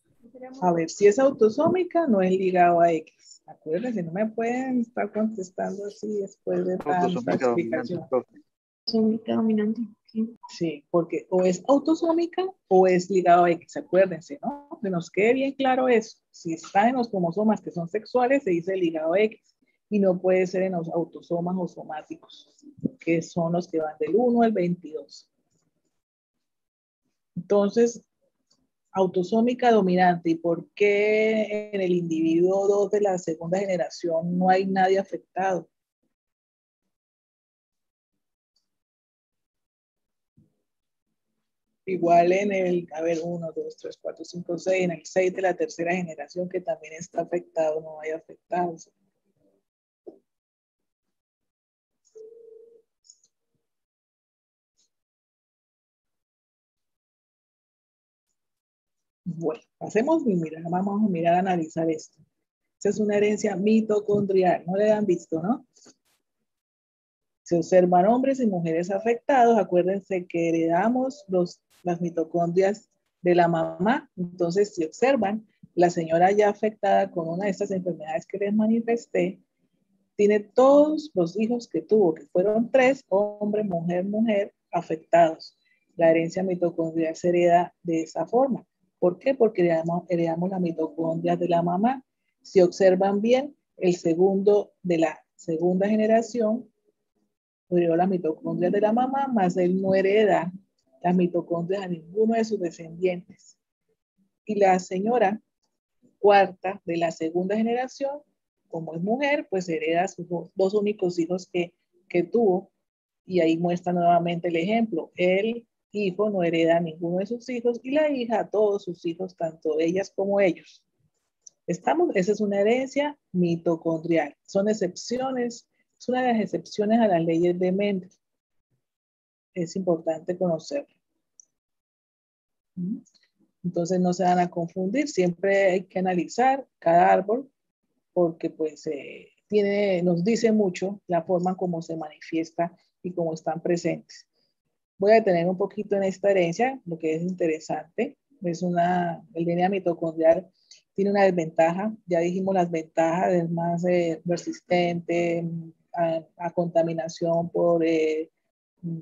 A ver, si es autosómica, no es ligado a X. Acuérdense, no me pueden estar contestando así después de tanta
Autosómica dominante,
explicación.
profe.
Autosómica dominante.
Sí, porque o es autosómica o es ligado a X. Acuérdense, ¿no? Que nos quede bien claro eso. Si está en los cromosomas que son sexuales, se dice ligado a X. Y no puede ser en los autosomas o somáticos, que son los que van del 1 al 22. Entonces, autosómica dominante. ¿Y por qué en el individuo 2 de la segunda generación no hay nadie afectado? Igual en el, a ver, 1, 2, 3, 4, 5, 6, en el 6 de la tercera generación que también está afectado, no hay afectados. Bueno, pasemos y mira, vamos a mirar, a analizar esto. Esta es una herencia mitocondrial, no le han visto, ¿no? Se observan hombres y mujeres afectados. Acuérdense que heredamos las mitocondrias de la mamá. Entonces, si observan, la señora ya afectada con una de estas enfermedades que les manifesté, tiene todos los hijos que tuvo, que fueron 3, hombre, mujer, afectados. La herencia mitocondrial se hereda de esa forma. ¿Por qué? Porque heredamos la mitocondria de la mamá. Si observan bien, el segundo de la segunda generación heredó las mitocondrias de la mamá, más él no hereda las mitocondrias a ninguno de sus descendientes. Y la señora cuarta de la segunda generación, como es mujer, pues hereda sus 2 únicos hijos que tuvo, y ahí muestra nuevamente el ejemplo. El hijo no hereda a ninguno de sus hijos y la hija a todos sus hijos, tanto ellas como ellos. Esa es una herencia mitocondrial. Son excepciones, es una de las excepciones a las leyes de Mendel. Es importante conocerlo. Entonces no se van a confundir, siempre hay que analizar cada árbol porque pues nos dice mucho la forma como se manifiesta y cómo están presentes. Voy a detener un poquito en esta herencia, lo que es interesante. El DNA mitocondrial tiene una desventaja, ya dijimos las ventajas, es más resistente a contaminación por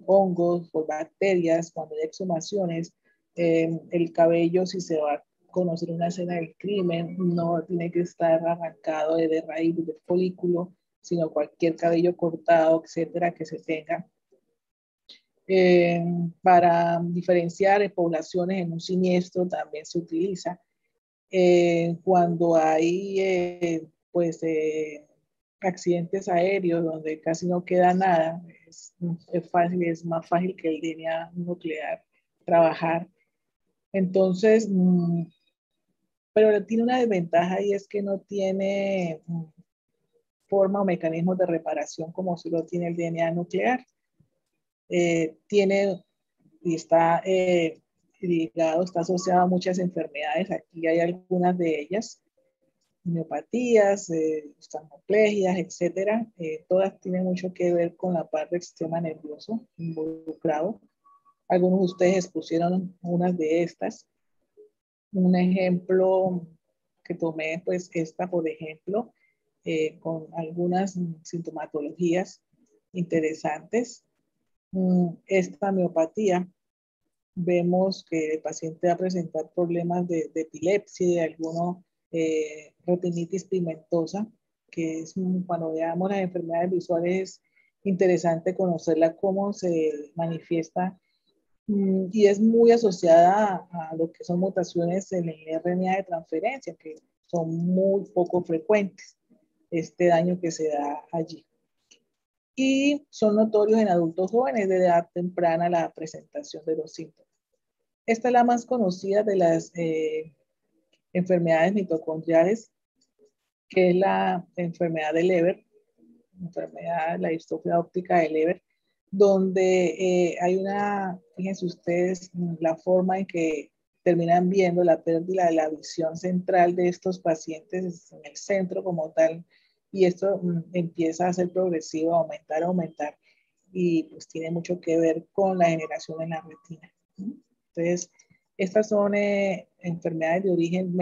hongos, por bacterias, cuando hay exhumaciones. El cabello, si se va a conocer una escena del crimen, no tiene que estar arrancado de raíz, de folículo, sino cualquier cabello cortado, etcétera, que se tenga. Para diferenciar poblaciones en un siniestro también se utiliza. Cuando hay accidentes aéreos donde casi no queda nada, es más fácil que el DNA nuclear trabajar. Entonces, pero tiene una desventaja y es que no tiene forma o mecanismos de reparación como si lo tiene el DNA nuclear. Tiene y está ligado, está asociado a muchas enfermedades. Aquí hay algunas de ellas, miopatías, estrangoplegias, etcétera. Todas tienen mucho que ver con la parte del sistema nervioso involucrado. Algunos de ustedes expusieron unas de estas. Un ejemplo que tomé, pues esta, por ejemplo, con algunas sintomatologías interesantes. Esta miopatía, vemos que el paciente va a presentar problemas de epilepsia y de alguna retinitis pigmentosa, que es cuando veamos las enfermedades visuales es interesante conocerla cómo se manifiesta y es muy asociada a lo que son mutaciones en el RNA de transferencia, que son muy poco frecuentes, este daño que se da allí. Y son notorios en adultos jóvenes de edad temprana la presentación de los síntomas. Esta es la más conocida de las enfermedades mitocondriales, que es la enfermedad de Leber, la distrofia óptica de Leber, donde hay fíjense ustedes, la forma en que terminan viendo la pérdida de la visión central de estos pacientes en el centro como tal, y esto empieza a ser progresivo, a aumentar, y pues tiene mucho que ver con la generación en la retina. Entonces, estas son enfermedades de origen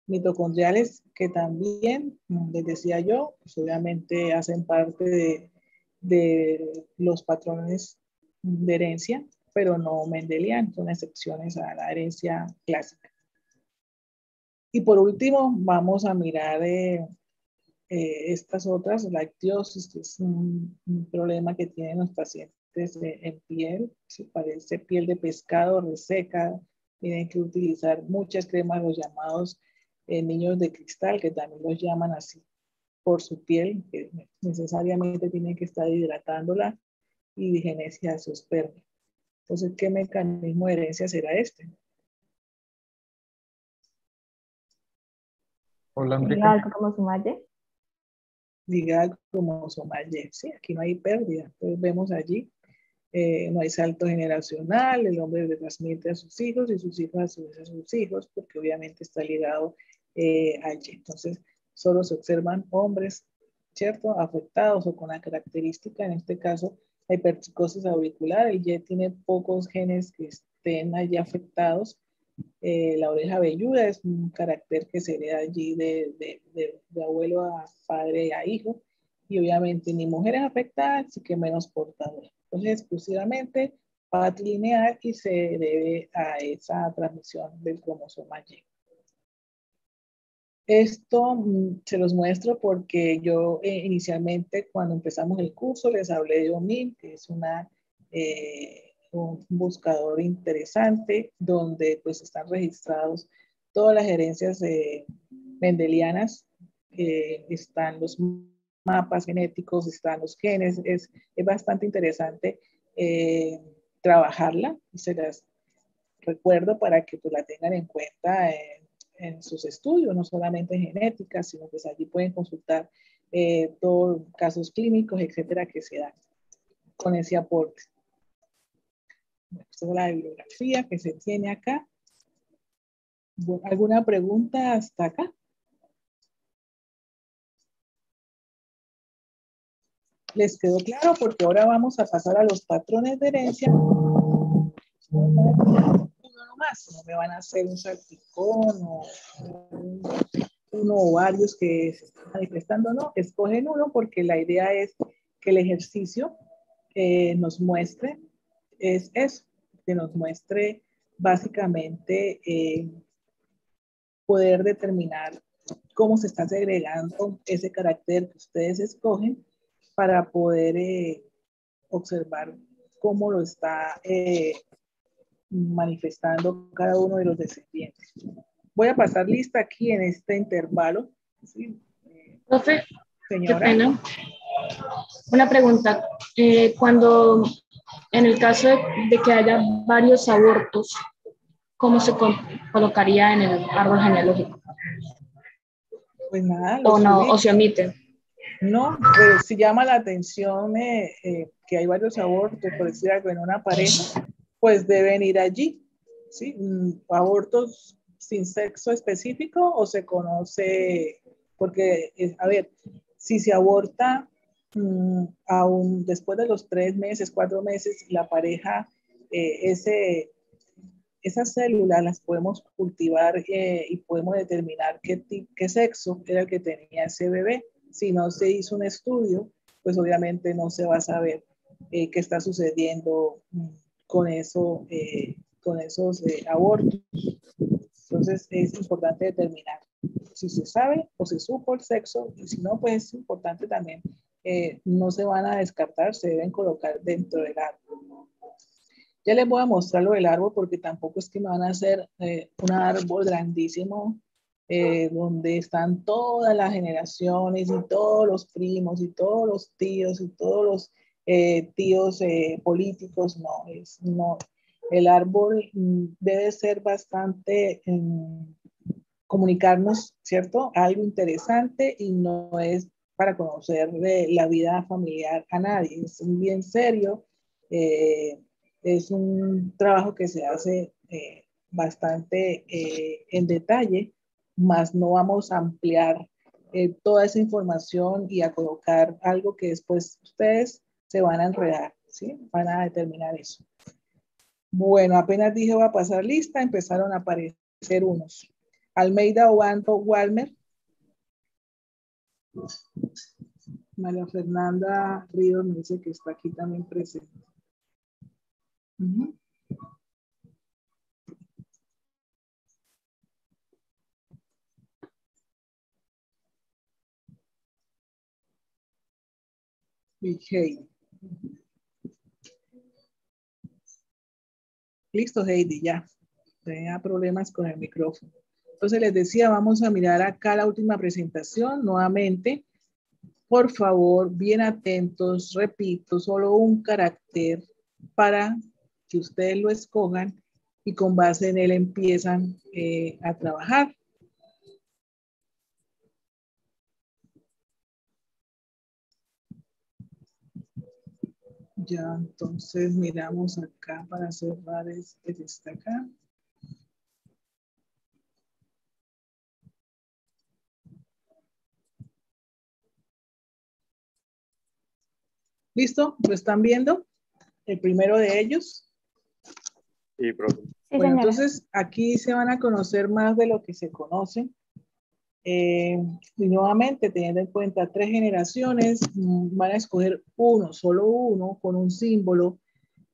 mitocondriales que también, les decía yo, pues obviamente hacen parte de los patrones de herencia, pero no mendelianos, son excepciones a la herencia clásica. Y por último, vamos a mirar estas otras, la ictiosis, que es un problema que tienen los pacientes en piel, si parece piel de pescado reseca, tienen que utilizar muchas cremas, los llamados niños de cristal, que también los llaman así por su piel, que necesariamente tienen que estar hidratándola y digenesia de su esperma. Entonces, ¿qué mecanismo de herencia será este?
Holándrica.
Algo como su madre.
Ligada como somalia. Sí, aquí no hay pérdida. Entonces vemos allí No hay salto generacional, el hombre le transmite a sus hijos y sus hijos a su vez a sus hijos, porque obviamente está ligado allí. Entonces, solo se observan hombres, ¿cierto?, afectados o con la característica, en este caso, la hipertricosis auricular. El Y tiene pocos genes que estén allí afectados. La oreja velluda es un carácter que se hereda allí de abuelo a padre a hijo. Y obviamente ni mujeres afectadas, así que menos portadoras. Entonces, exclusivamente patrilineal y se debe a esa transmisión del cromosoma Y. Esto se los muestro porque yo inicialmente cuando empezamos el curso les hablé de OMIM, que es un buscador interesante donde pues están registrados todas las herencias mendelianas, están los mapas genéticos, están los genes, es bastante interesante trabajarla y se las recuerdo para que pues, la tengan en cuenta en sus estudios, no solamente en genética, sino que pues, allí pueden consultar todos casos clínicos, etcétera, que se dan con ese aporte. Esta es la bibliografía que se tiene acá. ¿Alguna pregunta hasta acá? ¿Les quedó claro? Porque ahora vamos a pasar a los patrones de herencia. Uno nomás, no me van a hacer un salpicón o uno o varios que se están manifestando, no, escogen uno porque la idea es que el ejercicio nos muestre, es eso, que nos muestre básicamente poder determinar cómo se está segregando ese carácter que ustedes escogen para poder observar cómo lo está manifestando cada uno de los descendientes. Voy a pasar lista aquí en este intervalo. ¿Sí?
Profe,
Señora.
qué pena. Una pregunta. Cuando, en el caso de que haya varios abortos, ¿cómo se colocaría en el árbol genealógico?
Pues nada,
¿O no, o se omite?
No, si llama la atención que hay varios abortos, por decir algo, en una pareja, pues deben ir allí, ¿sí? Abortos sin sexo específico o se conoce, porque, a ver, si se aborta aún después de los 3 meses, 4 meses, la pareja, esas células las podemos cultivar y podemos determinar qué sexo era el que tenía ese bebé. Si no se hizo un estudio, pues obviamente no se va a saber qué está sucediendo con esos abortos. Entonces es importante determinar si se sabe o se supo el sexo, y si no, pues es importante también, no se van a descartar, se deben colocar dentro del árbol. Ya les voy a mostrar lo del árbol porque tampoco es que me van a hacer un árbol grandísimo donde están todas las generaciones y todos los primos y todos los tíos y todos los tíos políticos. No, el árbol debe ser bastante comunicarnos, ¿cierto? Algo interesante y no es para conocer de la vida familiar a nadie. Es bien serio. Es un trabajo que se hace bastante en detalle, más no vamos a ampliar toda esa información y a colocar algo que después ustedes se van a enredar, ¿sí? Van a determinar eso. Bueno, apenas dije voy a pasar lista, empezaron a aparecer unos. Almeida Obando Walmer. María Fernanda Ríos me dice que está aquí también presente. Y Heidi. Listo, Heidi, ya. Tenía problemas con el micrófono. Entonces les decía, vamos a mirar acá la última presentación nuevamente. Por favor, bien atentos, repito, solo un carácter para que ustedes lo escojan y con base en él empiezan a trabajar. Ya, entonces miramos acá para cerrar este que está acá. ¿Listo? ¿Lo están viendo? El primero de ellos.
Sí, profe.
Sí,
Bueno,
señora.
entonces aquí se van a conocer más de lo que se conoce. Y nuevamente, teniendo en cuenta 3 generaciones, van a escoger uno, solo uno, con un símbolo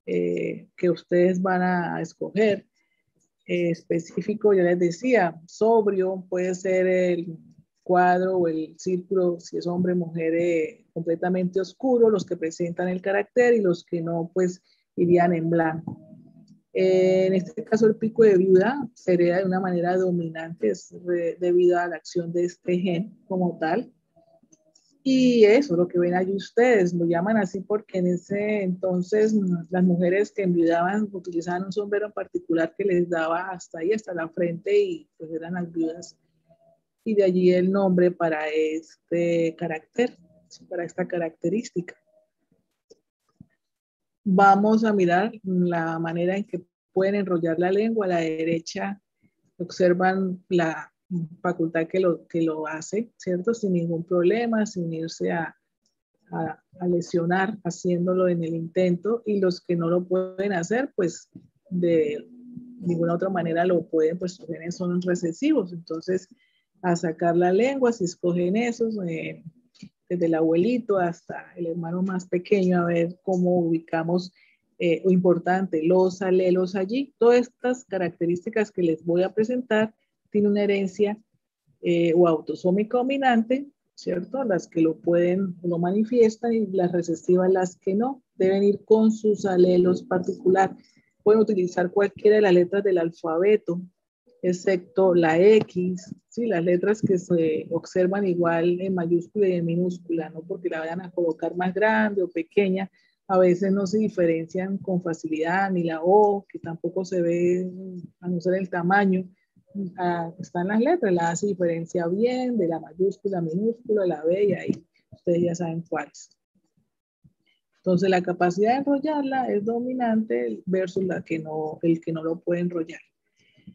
que ustedes van a escoger. Específico, yo les decía, sobrio, puede ser el cuadro o el círculo, si es hombre, mujer, completamente oscuro, los que presentan el carácter y los que no, pues irían en blanco. En este caso, el pico de viuda se hereda de una manera dominante, es debido a la acción de este gen como tal. Y eso, lo que ven allí ustedes, lo llaman así porque en ese entonces las mujeres que enviudaban utilizaban un sombrero en particular que les daba hasta ahí, hasta la frente, y pues eran las viudas. Y de allí el nombre para este carácter, para esta característica. Vamos a mirar la manera en que pueden enrollar la lengua. A la derecha observan la facultad que lo hace, ¿cierto? Sin ningún problema, sin irse a lesionar haciéndolo en el intento, y los que no lo pueden hacer, pues de ninguna otra manera lo pueden, pues sus genes son recesivos. Entonces, a sacar la lengua, si escogen esos, desde el abuelito hasta el hermano más pequeño, a ver cómo ubicamos lo importante, los alelos allí. Todas estas características que les voy a presentar tienen una herencia o autosómica dominante, ¿cierto? Las que lo pueden, lo manifiestan, y las recesivas las que no. Deben ir con sus alelos particular. Pueden utilizar cualquiera de las letras del alfabeto, excepto la X, ¿sí? Las letras que se observan igual en mayúscula y en minúscula, no porque la vayan a colocar más grande o pequeña, a veces no se diferencian con facilidad, ni la O, que tampoco se ve a no ser el tamaño. Están las letras, la A se diferencia bien de la mayúscula, minúscula, la B, y ahí ustedes ya saben cuáles. Entonces la capacidad de enrollarla es dominante versus el que no lo puede enrollar.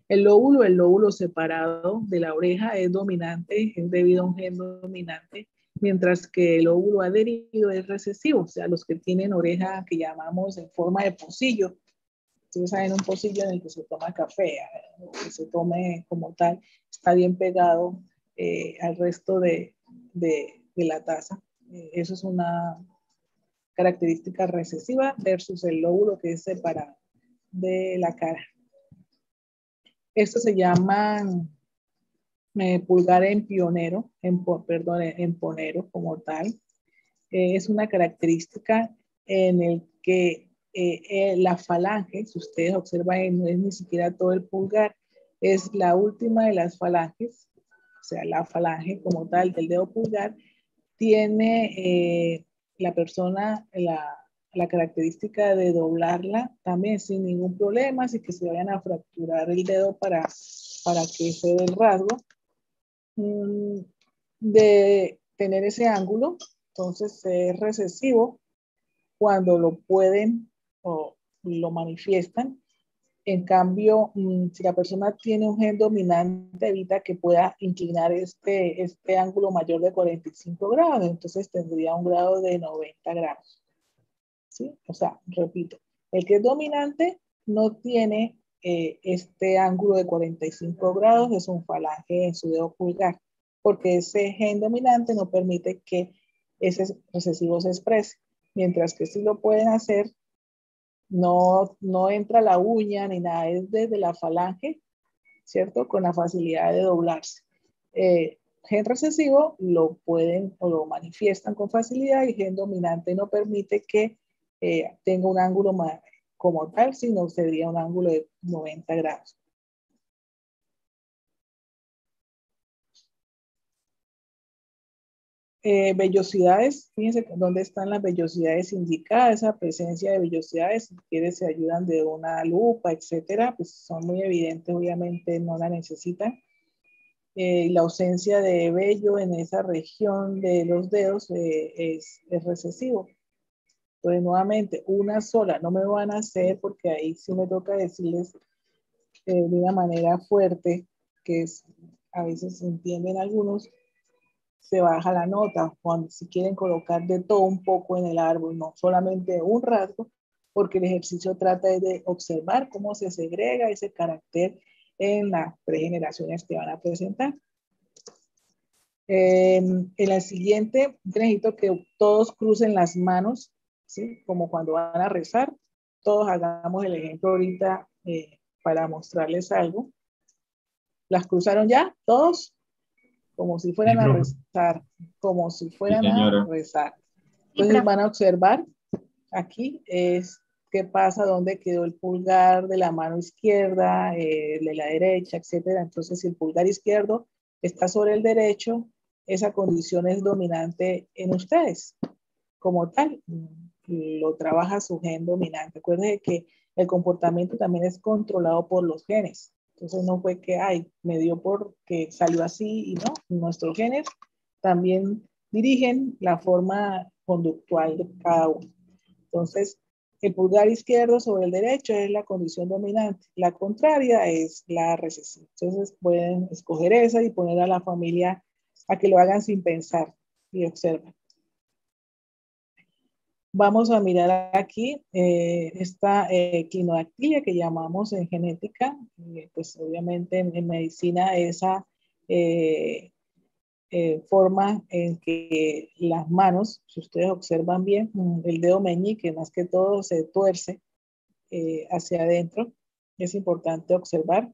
El lóbulo separado de la oreja es dominante, es debido a un gen dominante, mientras que el lóbulo adherido es recesivo, o sea, los que tienen oreja que llamamos en forma de pocillo. Ustedes saben, un pocillo en el que se toma café, o que se tome como tal, está bien pegado al resto de la taza. Eso es una característica recesiva versus el lóbulo que es separado de la cara. Esto se llama pulgar en pionero, en ponero como tal. Es una característica en el que la falange, si ustedes observan, no es ni siquiera todo el pulgar, es la última de las falanges, o sea, la falange como tal del dedo pulgar, tiene la persona la característica de doblarla también sin ningún problema, sin que se vayan a fracturar el dedo para que se dé el rasgo, de tener ese ángulo. Entonces es recesivo cuando lo pueden o lo manifiestan. En cambio, si la persona tiene un gen dominante, evita que pueda inclinar este ángulo mayor de 45 grados, entonces tendría un grado de 90 grados. ¿Sí? O sea, repito, el que es dominante no tiene este ángulo de 45 grados, es un falange en su dedo pulgar, porque ese gen dominante no permite que ese recesivo se exprese, mientras que si lo pueden hacer, no entra la uña ni nada, es desde la falange, ¿cierto? Con la facilidad de doblarse. Gen recesivo lo pueden o lo manifiestan con facilidad, y gen dominante no permite que tenga un ángulo como tal, sino sería un ángulo de 90 grados. Vellosidades, fíjense dónde están las vellosidades indicadas, esa presencia de vellosidades, si quieres se ayudan de una lupa, etcétera, pues son muy evidentes, obviamente no la necesitan. La ausencia de vello en esa región de los dedos es recesivo. Entonces, nuevamente, una sola no me van a hacer porque ahí sí me toca decirles de una manera fuerte, que es, a veces entienden algunos, se baja la nota cuando si quieren colocar de todo un poco en el árbol, no solamente un rasgo, porque el ejercicio trata de observar cómo se segrega ese carácter en las pregeneraciones que van a presentar. En la siguiente, necesito que todos crucen las manos, ¿sí? Como cuando van a rezar. Todos hagamos el ejemplo ahorita para mostrarles algo. ¿Las cruzaron ya? ¿Todos? Como si fueran
Sí,
a
profe.
rezar, como si
Sí,
fueran a
señora.
rezar.
Sí,
Entonces
profe.
van a observar aquí es qué pasa, dónde quedó el pulgar de la mano izquierda, de la derecha, etcétera. Entonces, si el pulgar izquierdo está sobre el derecho, esa condición es dominante en ustedes. Como tal, lo trabaja su gen dominante. Acuérdense que el comportamiento también es controlado por los genes. Entonces no fue que, ay, me dio porque salió así y no. Nuestros genes también dirigen la forma conductual de cada uno. Entonces, el pulgar izquierdo sobre el derecho es la condición dominante. La contraria es la recesiva. Entonces, pueden escoger esa y poner a la familia a que lo hagan sin pensar y observen. Vamos a mirar aquí esta equinodactilia que llamamos en genética, pues obviamente en medicina esa forma en que las manos, si ustedes observan bien, el dedo meñique más que todo se tuerce hacia adentro. Es importante observar.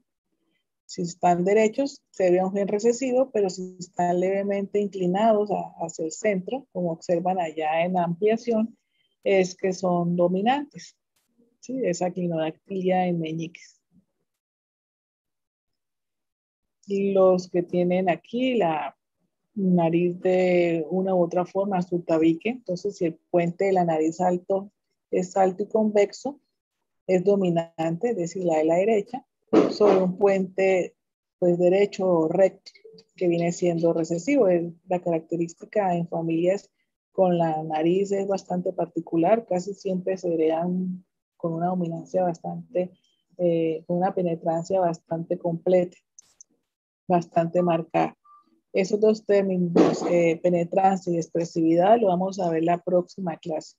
Si están derechos, se ve un gen recesivo, pero si están levemente inclinados hacia el centro, como observan allá en la ampliación, es que son dominantes. ¿Sí? Esa clinodactilia en meñiques. Y los que tienen aquí la nariz de una u otra forma, su tabique, entonces si el puente de la nariz alto es alto y convexo, es dominante, es decir, la de la derecha, sobre un puente pues derecho o recto, que viene siendo recesivo. La característica en familias con la nariz es bastante particular, casi siempre se vean con una dominancia bastante, con una penetrancia bastante completa, bastante marcada. Esos dos términos, penetrancia y expresividad, lo vamos a ver la próxima clase,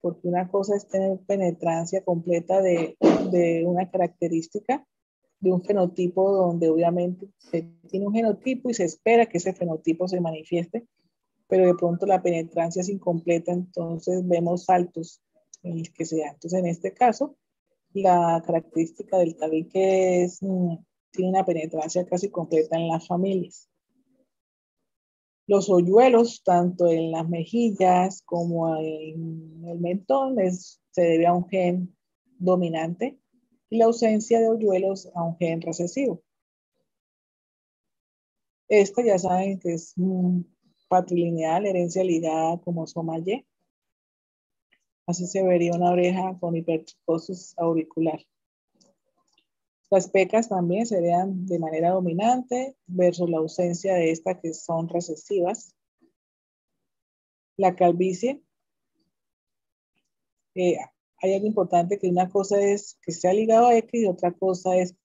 porque una cosa es tener penetrancia completa de una característica, de un fenotipo donde obviamente se tiene un genotipo y se espera que ese fenotipo se manifieste, pero de pronto la penetrancia es incompleta, entonces vemos saltos en el que se da. Entonces, en este caso, la característica del tabique es, tiene una penetrancia casi completa en las familias. Los hoyuelos, tanto en las mejillas como en el mentón, se debe a un gen dominante y la ausencia de hoyuelos a un gen recesivo. Esta ya saben que es patrilineal, herencia ligada como soma Y. Así se vería una oreja con hipertricosis auricular. Las pecas también serían de manera dominante versus la ausencia de esta que son recesivas. La calvicie, hay algo importante que una cosa es que sea ligado a X y otra cosa es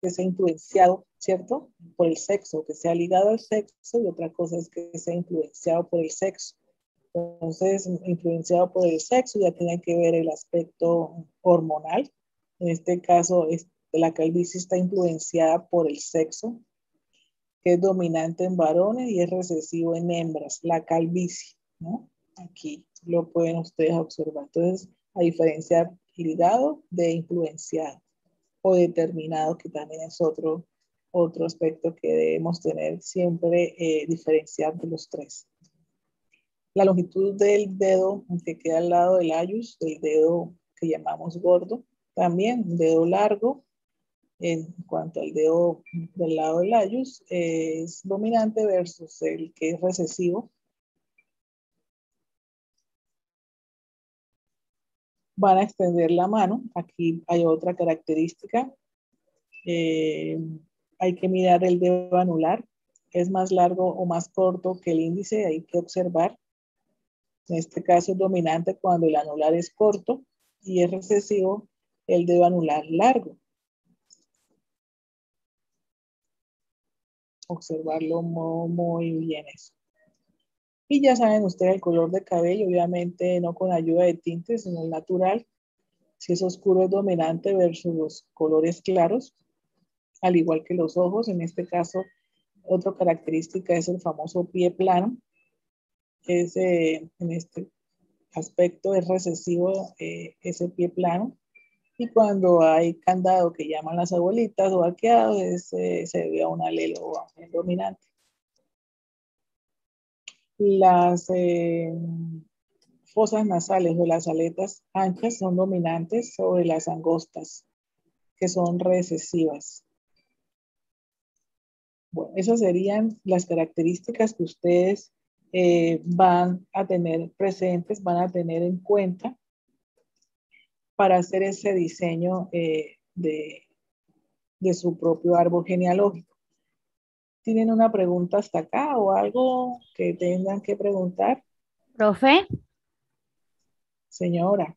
que sea influenciado, ¿cierto? Por el sexo, que sea ligado al sexo y otra cosa es que sea influenciado por el sexo. Entonces, influenciado por el sexo ya tiene que ver el aspecto hormonal. En este caso, la calvicie está influenciada por el sexo, que es dominante en varones y es recesivo en hembras, la calvicie, ¿no? Aquí lo pueden ustedes observar. Entonces, a diferenciar ligado de influenciado o determinado, que también es otro aspecto que debemos tener siempre, diferenciar de los tres. La longitud del dedo que queda al lado del ayus, del dedo que llamamos gordo, también un dedo largo. En cuanto al dedo del lado del ayus, es dominante versus el que es recesivo. Van a extender la mano. Aquí hay otra característica. Hay que mirar el dedo anular. Es más largo o más corto que el índice, hay que observar. En este caso es dominante cuando el anular es corto y es recesivo el dedo anular largo. Observarlo muy bien eso. Y ya saben ustedes el color de cabello, obviamente no con ayuda de tintes, sino el natural. Si es oscuro es dominante versus los colores claros, al igual que los ojos. En este caso, otra característica es el famoso pie plano. En este aspecto es recesivo ese pie plano. Y cuando hay candado que llaman las abuelitas o arqueados, se debe a un alelo dominante. Las fosas nasales o las aletas anchas son dominantes sobre las angostas, que son recesivas. Bueno, esas serían las características que ustedes van a tener presentes, van a tener en cuenta para hacer ese diseño de su propio árbol genealógico. ¿Tienen una pregunta hasta acá o algo que tengan que preguntar?
Profe,
Señora.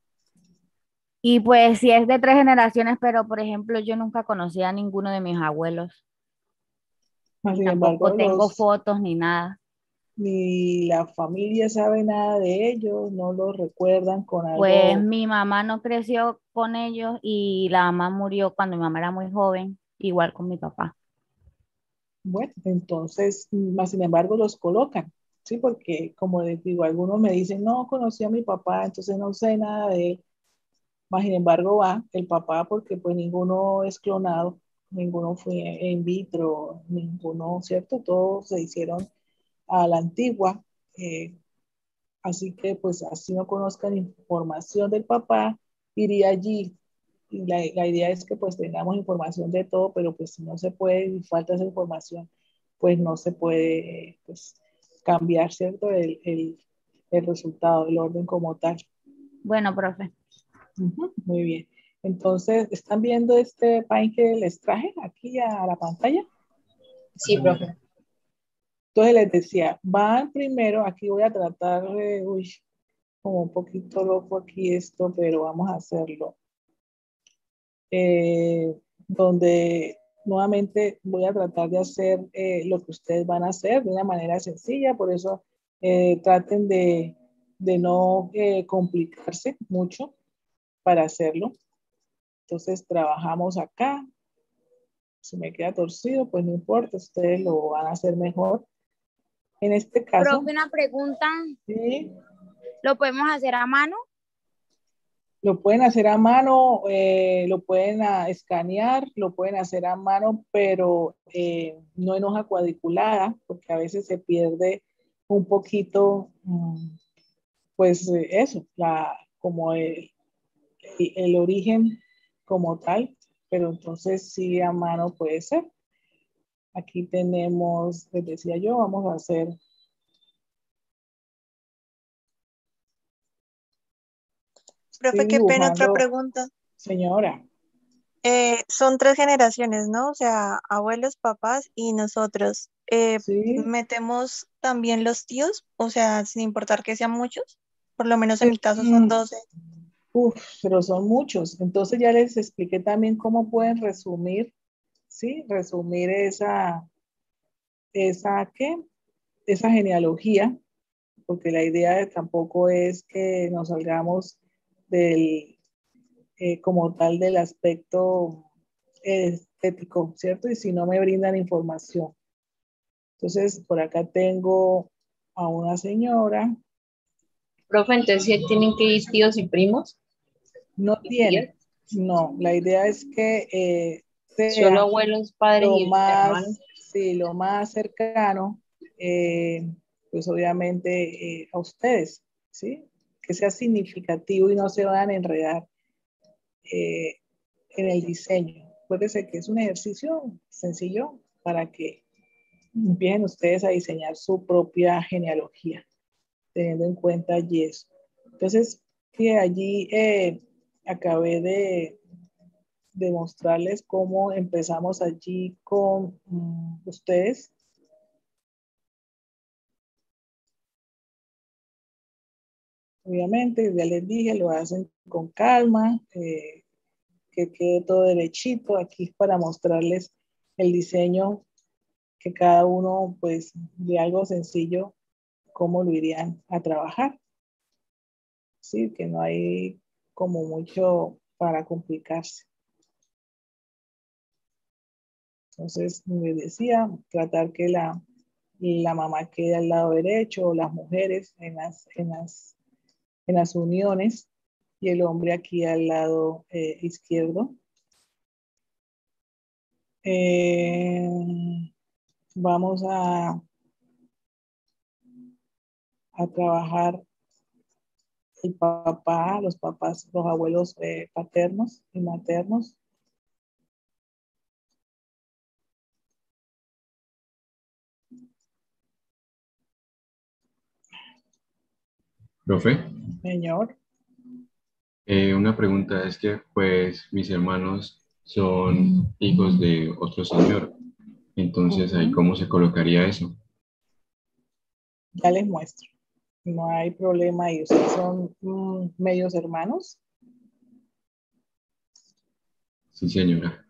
y pues si es de 3 generaciones, pero por ejemplo yo nunca conocí a ninguno de mis abuelos,
Sin
tampoco
embargo,
tengo fotos ni nada.
ni la familia sabe nada de ellos, no los recuerdan con
Pues
algo.
mi mamá no creció con ellos y la mamá murió cuando mi mamá era muy joven, igual con mi papá.
Bueno, entonces, más sin embargo, los colocan, ¿sí? Porque, como les digo, algunos me dicen, no conocí a mi papá, entonces no sé nada de él. Más sin embargo, va el papá porque pues ninguno es clonado, ninguno fue in vitro, ninguno, ¿cierto? Todos se hicieron a la antigua. Así que pues así no conozcan información del papá, iría allí. Y la idea es que pues tengamos información de todo, pero pues si no se puede y falta esa información, pues no se puede pues cambiar, ¿cierto? El resultado, el orden como tal.
Bueno, profe.
Muy bien. Entonces, ¿están viendo este paint que les traje aquí a la pantalla?
Sí, profe.
Entonces les decía, van primero, aquí voy a tratar de, como un poquito loco aquí esto, pero vamos a hacerlo. Donde nuevamente voy a tratar de hacer lo que ustedes van a hacer de una manera sencilla, por eso traten de no complicarse mucho para hacerlo. Entonces trabajamos acá. Si me queda torcido, pues no importa, ustedes lo van a hacer mejor. En este caso,
Profe, una pregunta,
sí,
¿lo podemos hacer a mano?
lo pueden hacer a mano, lo pueden escanear, lo pueden hacer a mano, pero no en hoja cuadriculada, porque a veces se pierde un poquito, pues eso, como el origen como tal, pero entonces sí a mano puede ser. Aquí tenemos, les decía yo, vamos a hacer.
Profe,
Estoy
qué pena, otra
dibujando,
pregunta.
señora.
Son 3 generaciones, ¿no? O sea, abuelos, papás y nosotros.
Sí,
¿Metemos también los tíos? O sea, sin importar que sean muchos. Por lo menos en
pero,
mi caso son 12.
pero son muchos. Entonces ya les expliqué también cómo pueden resumir, ¿sí? Resumir ¿qué? Esa genealogía, porque la idea tampoco es que nos salgamos del, como tal del aspecto estético, ¿cierto? Y si no me brindan información. Entonces, por acá tengo a una señora,
Profe, entonces sí tienen que ir tíos y primos
no
y tías.
tiene, no, la idea es que
Solo
sea
abuelos, padres
lo
y hermanos.
más, sí, lo más cercano, pues obviamente a ustedes, ¿sí? Que sea significativo y no se van a enredar eh, en el diseño. Acuérdense que es un ejercicio sencillo para que empiecen ustedes a diseñar su propia genealogía, teniendo en cuenta y eso. Entonces, que allí acabé de mostrarles cómo empezamos allí con ustedes. Obviamente, ya les dije, lo hacen con calma, que quede todo derechito. Aquí es para mostrarles el diseño que cada uno, pues, de algo sencillo, cómo lo irían a trabajar. Sí, que no hay como mucho para complicarse. Entonces, me decía, tratar que la mamá quede al lado derecho, o las mujeres en las uniones, y el hombre aquí al lado izquierdo. Vamos a trabajar el papá, los papás, los abuelos paternos y maternos.
Profe,
Señor.
una pregunta es que pues mis hermanos son hijos de otro señor, entonces ahí cómo se colocaría eso.
Ya les muestro. No hay problema. ¿Y ustedes son medios hermanos?
Sí, señora.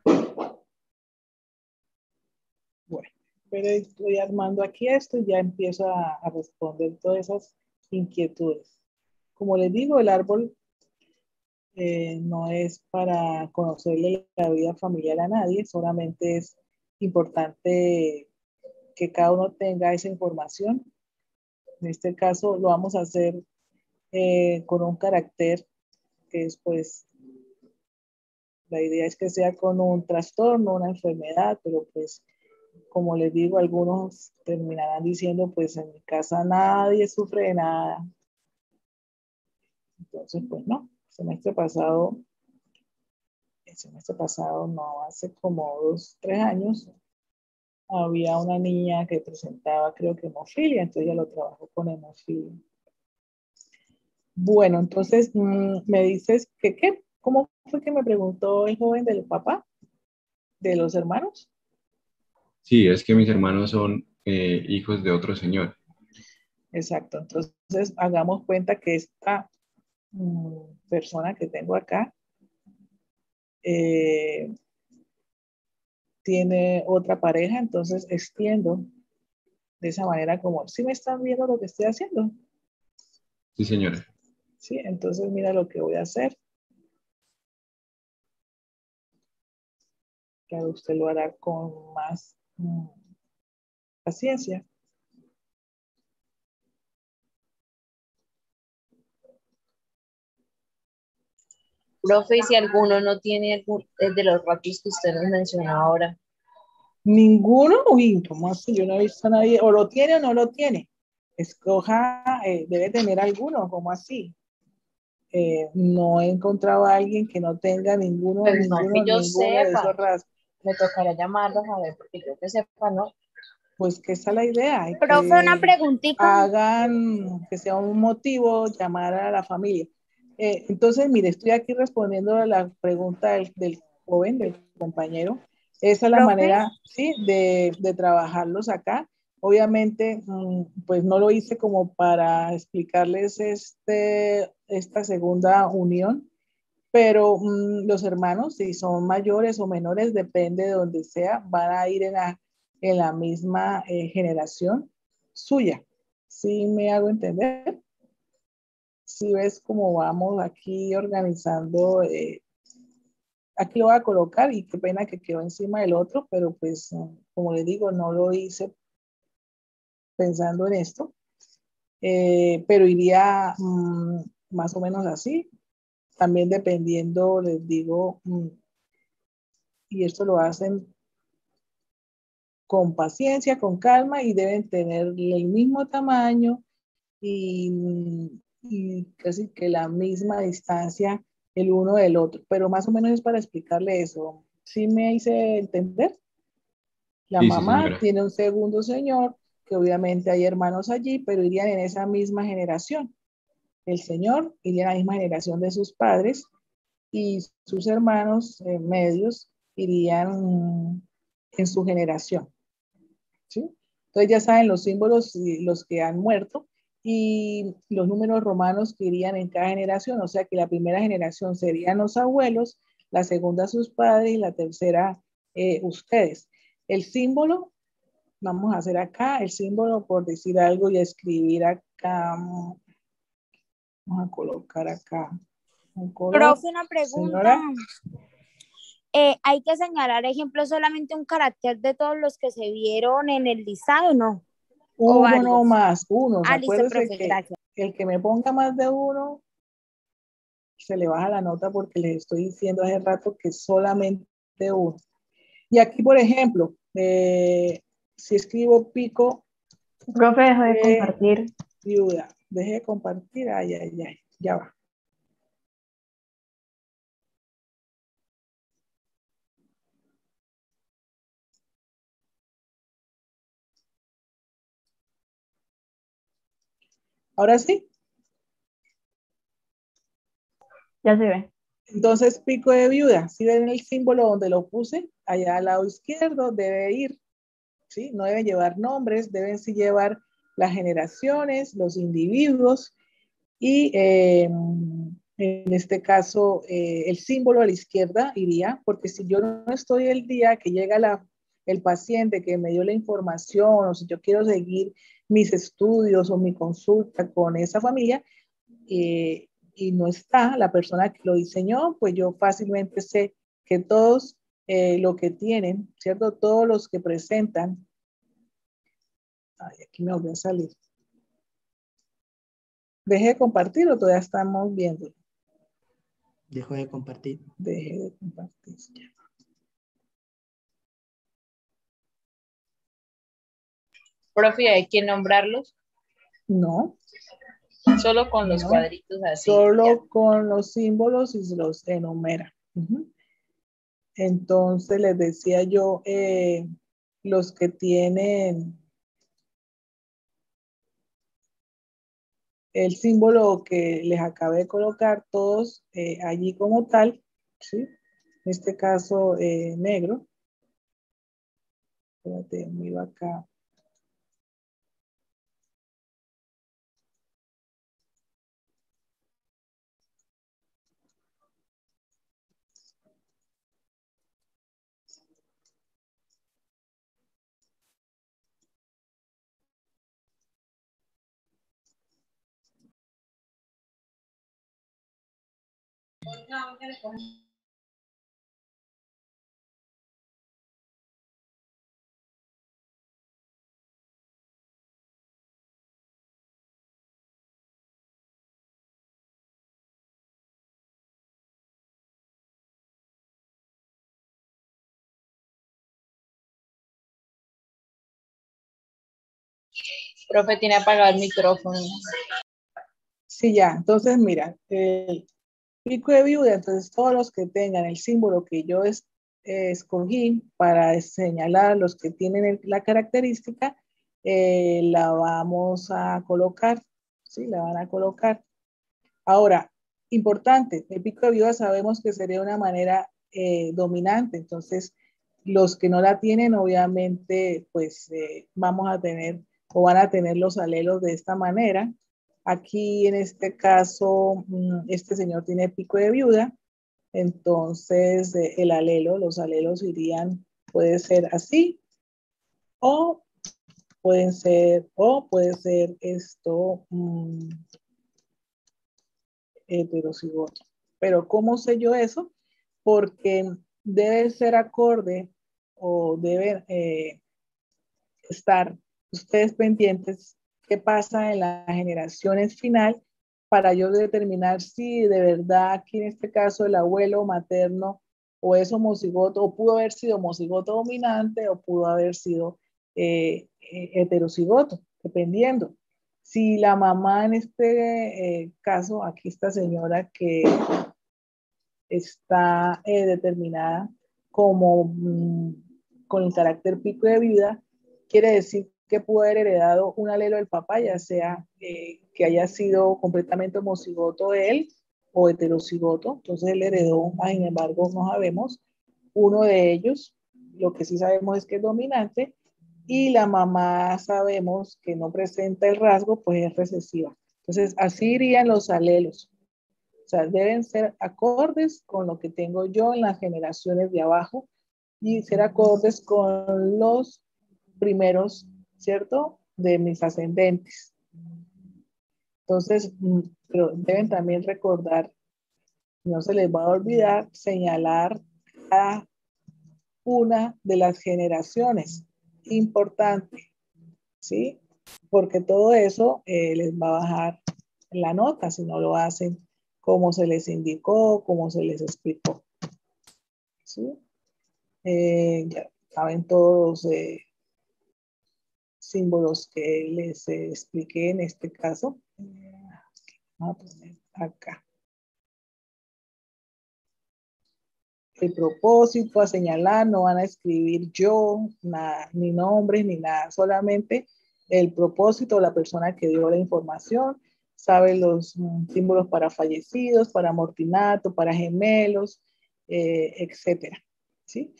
Bueno, pero estoy armando aquí esto y ya empiezo a responder todas esas inquietudes. Como les digo, el árbol no es para conocerle la vida familiar a nadie, solamente es importante que cada uno tenga esa información. En este caso lo vamos a hacer con un carácter que es, pues, la idea es que sea con un trastorno, una enfermedad, pero pues, como les digo, algunos terminarán diciendo, pues en mi casa nadie sufre de nada. Entonces, pues no, el semestre pasado no, hace como 2, 3 años, había una niña que presentaba, creo que hemofilia, entonces ella lo trabajó con hemofilia. Bueno, entonces me dices que qué, ¿cómo fue que me preguntó el joven del papá, de los hermanos?
Sí, es que mis hermanos son hijos de otro señor.
Exacto, entonces hagamos cuenta que esta persona que tengo acá eh, tiene otra pareja, entonces extiendo de esa manera como, ¿sí me están viendo lo que estoy haciendo?
Sí, señora.
Sí, entonces mira lo que voy a hacer. Claro, usted lo hará con más paciencia.
Profe, y si alguno no tiene de los rasgos que usted nos mencionó ahora.
Ninguno, uy, ¿cómo así? Yo no he visto a nadie, o lo tiene o no lo tiene. Escoja, debe tener alguno, ¿cómo así? No he encontrado a alguien que no tenga ninguno
Pues no que yo
de esos
sepa.
rasgos.
Me tocará llamarlos a ver, porque yo que sepa, ¿no?
Pues que esa es la idea, hay
Profe, una
que
preguntita.
hagan que sea un motivo llamar a la familia. Entonces, mire, estoy aquí respondiendo a la pregunta del joven, del compañero. Esa es la
Profe,
manera, sí, de trabajarlos acá. Obviamente, pues no lo hice como para explicarles esta segunda unión, pero los hermanos, si son mayores o menores, depende de donde sea, van a ir en la misma generación suya. ¿Sí me hago entender? Si ves cómo vamos aquí organizando, aquí lo voy a colocar y qué pena que quedó encima del otro, pero pues como les digo, no lo hice pensando en esto, pero iría más o menos así, también dependiendo, les digo, y esto lo hacen con paciencia, con calma y deben tener el mismo tamaño y casi que la misma distancia el uno del otro, pero más o menos es para explicarle eso. ¿Sí me hice entender? La
Sí, sí,
mamá
señora.
tiene un segundo señor, que obviamente hay hermanos allí, pero irían en esa misma generación. El señor iría en la misma generación de sus padres y sus hermanos medios irían en su generación. ¿Sí? Entonces ya saben los símbolos y los que han muerto y los números romanos que irían en cada generación, o sea que la primera generación serían los abuelos, la segunda sus padres y la tercera ustedes. El símbolo, vamos a hacer acá, el símbolo por decir algo y escribir acá, vamos a colocar acá un color.
Profe, una pregunta.
Señora.
¿Hay que señalar, ejemplo, solamente un carácter de todos los que se vieron en el listado, no? ¿O
Uno
varios?
no más, uno.
Listo,
Acuérdese
profe,
que
gracias.
el que me ponga más de uno, se le baja la nota porque les estoy diciendo hace rato que solamente uno. Y aquí, por ejemplo, si escribo pico.
Profe, dejo de compartir.
Viuda, deje de compartir, ay, ay, ay, ya va. Ahora sí.
Ya se ve.
Entonces, pico de viuda, si ven el símbolo donde lo puse, allá al lado izquierdo debe ir, ¿sí? No deben llevar nombres, deben sí llevar las generaciones, los individuos y en este caso el símbolo a la izquierda iría, porque si yo no estoy el día que llega el paciente que me dio la información o si yo quiero seguir mis estudios o mi consulta con esa familia, y no está la persona que lo diseñó, pues yo fácilmente sé que todos lo que tienen, ¿cierto? Todos los que presentan, ay, aquí me voy a salir. Deje de compartir o todavía estamos viendo.
Dejo de compartir.
Deje de compartir.
Profe, ¿hay que nombrarlos?
No.
Solo con los cuadritos así.
Solo
ya.
con los símbolos y se los enumera. Entonces les decía yo, los que tienen el símbolo que les acabé de colocar, todos allí como tal, ¿sí? En este caso negro. Espérate, miro acá.
Profe, tiene apagado el micrófono.
Sí, ya. Entonces, mira, el pico de viuda, entonces todos los que tengan el símbolo que yo escogí para señalar los que tienen la característica, la vamos a colocar, ¿sí? La van a colocar. Ahora, importante, el pico de viuda sabemos que sería una manera dominante, entonces los que no la tienen, obviamente, pues vamos a tener o van a tener los alelos de esta manera. Aquí en este caso, este señor tiene pico de viuda, entonces el alelo, los alelos irían, puede ser así, o puede ser esto heterocigoto. Pero ¿cómo sé yo eso? Porque debe ser acorde o debe estar ustedes pendientes qué pasa en las generaciones final para yo determinar si de verdad aquí en este caso el abuelo materno o es homocigoto o pudo haber sido homocigoto dominante o pudo haber sido heterocigoto, dependiendo. Si la mamá en este caso, aquí esta señora que está determinada como con el carácter pico de vida, quiere decir que pudo haber heredado un alelo del papá, ya sea que haya sido completamente homocigoto de él o heterocigoto. Entonces él heredó, sin embargo, no sabemos uno de ellos. Lo que sí sabemos es que es dominante y la mamá sabemos que no presenta el rasgo, pues es recesiva. Entonces, así irían los alelos. O sea, deben ser acordes con lo que tengo yo en las generaciones de abajo y ser acordes con los primeros, ¿cierto? De mis ascendentes. Entonces, pero deben también recordar, no se les va a olvidar señalar cada una de las generaciones. Importante, ¿sí? Porque todo eso les va a bajar la nota si no lo hacen como se les indicó, como se les explicó. ¿Sí? Ya saben todos los símbolos que les expliqué en este caso. Vamos a poner acá. El propósito, a señalar, no van a escribir yo, nada, ni nombres, ni nada, solamente el propósito, la persona que dio la información, sabe los símbolos para fallecidos, para amortinato, para gemelos, etcétera, ¿sí?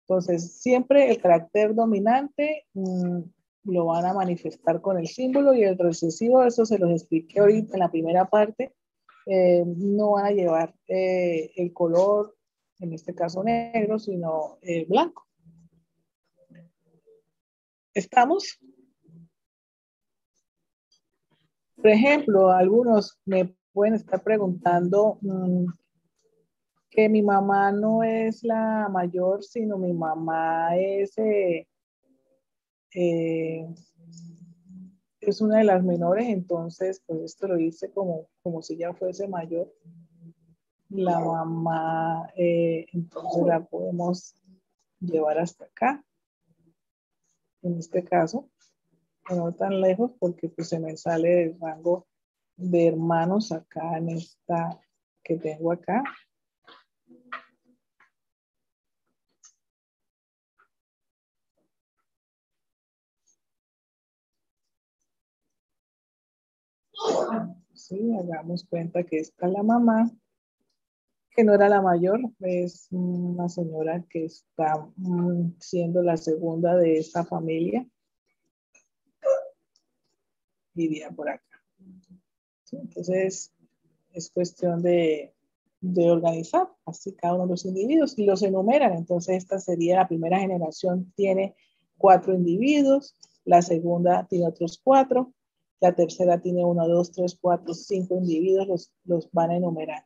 Entonces, siempre el carácter dominante lo van a manifestar con el símbolo y el recesivo, eso se los expliqué ahorita en la primera parte, no van a llevar el color, en este caso negro, sino blanco. ¿Estamos? Por ejemplo, algunos me pueden estar preguntando que mi mamá no es la mayor, sino mi mamá es una de las menores, entonces pues esto lo hice como si ya fuese mayor. La mamá, entonces la podemos llevar hasta acá, en este caso, no tan lejos porque pues se me sale el rango de hermanos acá en esta que tengo acá. Sí, hagamos cuenta que esta es la mamá, que no era la mayor, es una señora que está siendo la segunda de esta familia. Iría por acá. ¿Sí? Entonces, es cuestión de organizar así cada uno de los individuos y los enumeran. Entonces, esta sería la primera generación, tiene 4 individuos, la segunda tiene otros 4, la tercera tiene 1, 2, 3, 4, 5 individuos, los van a enumerar.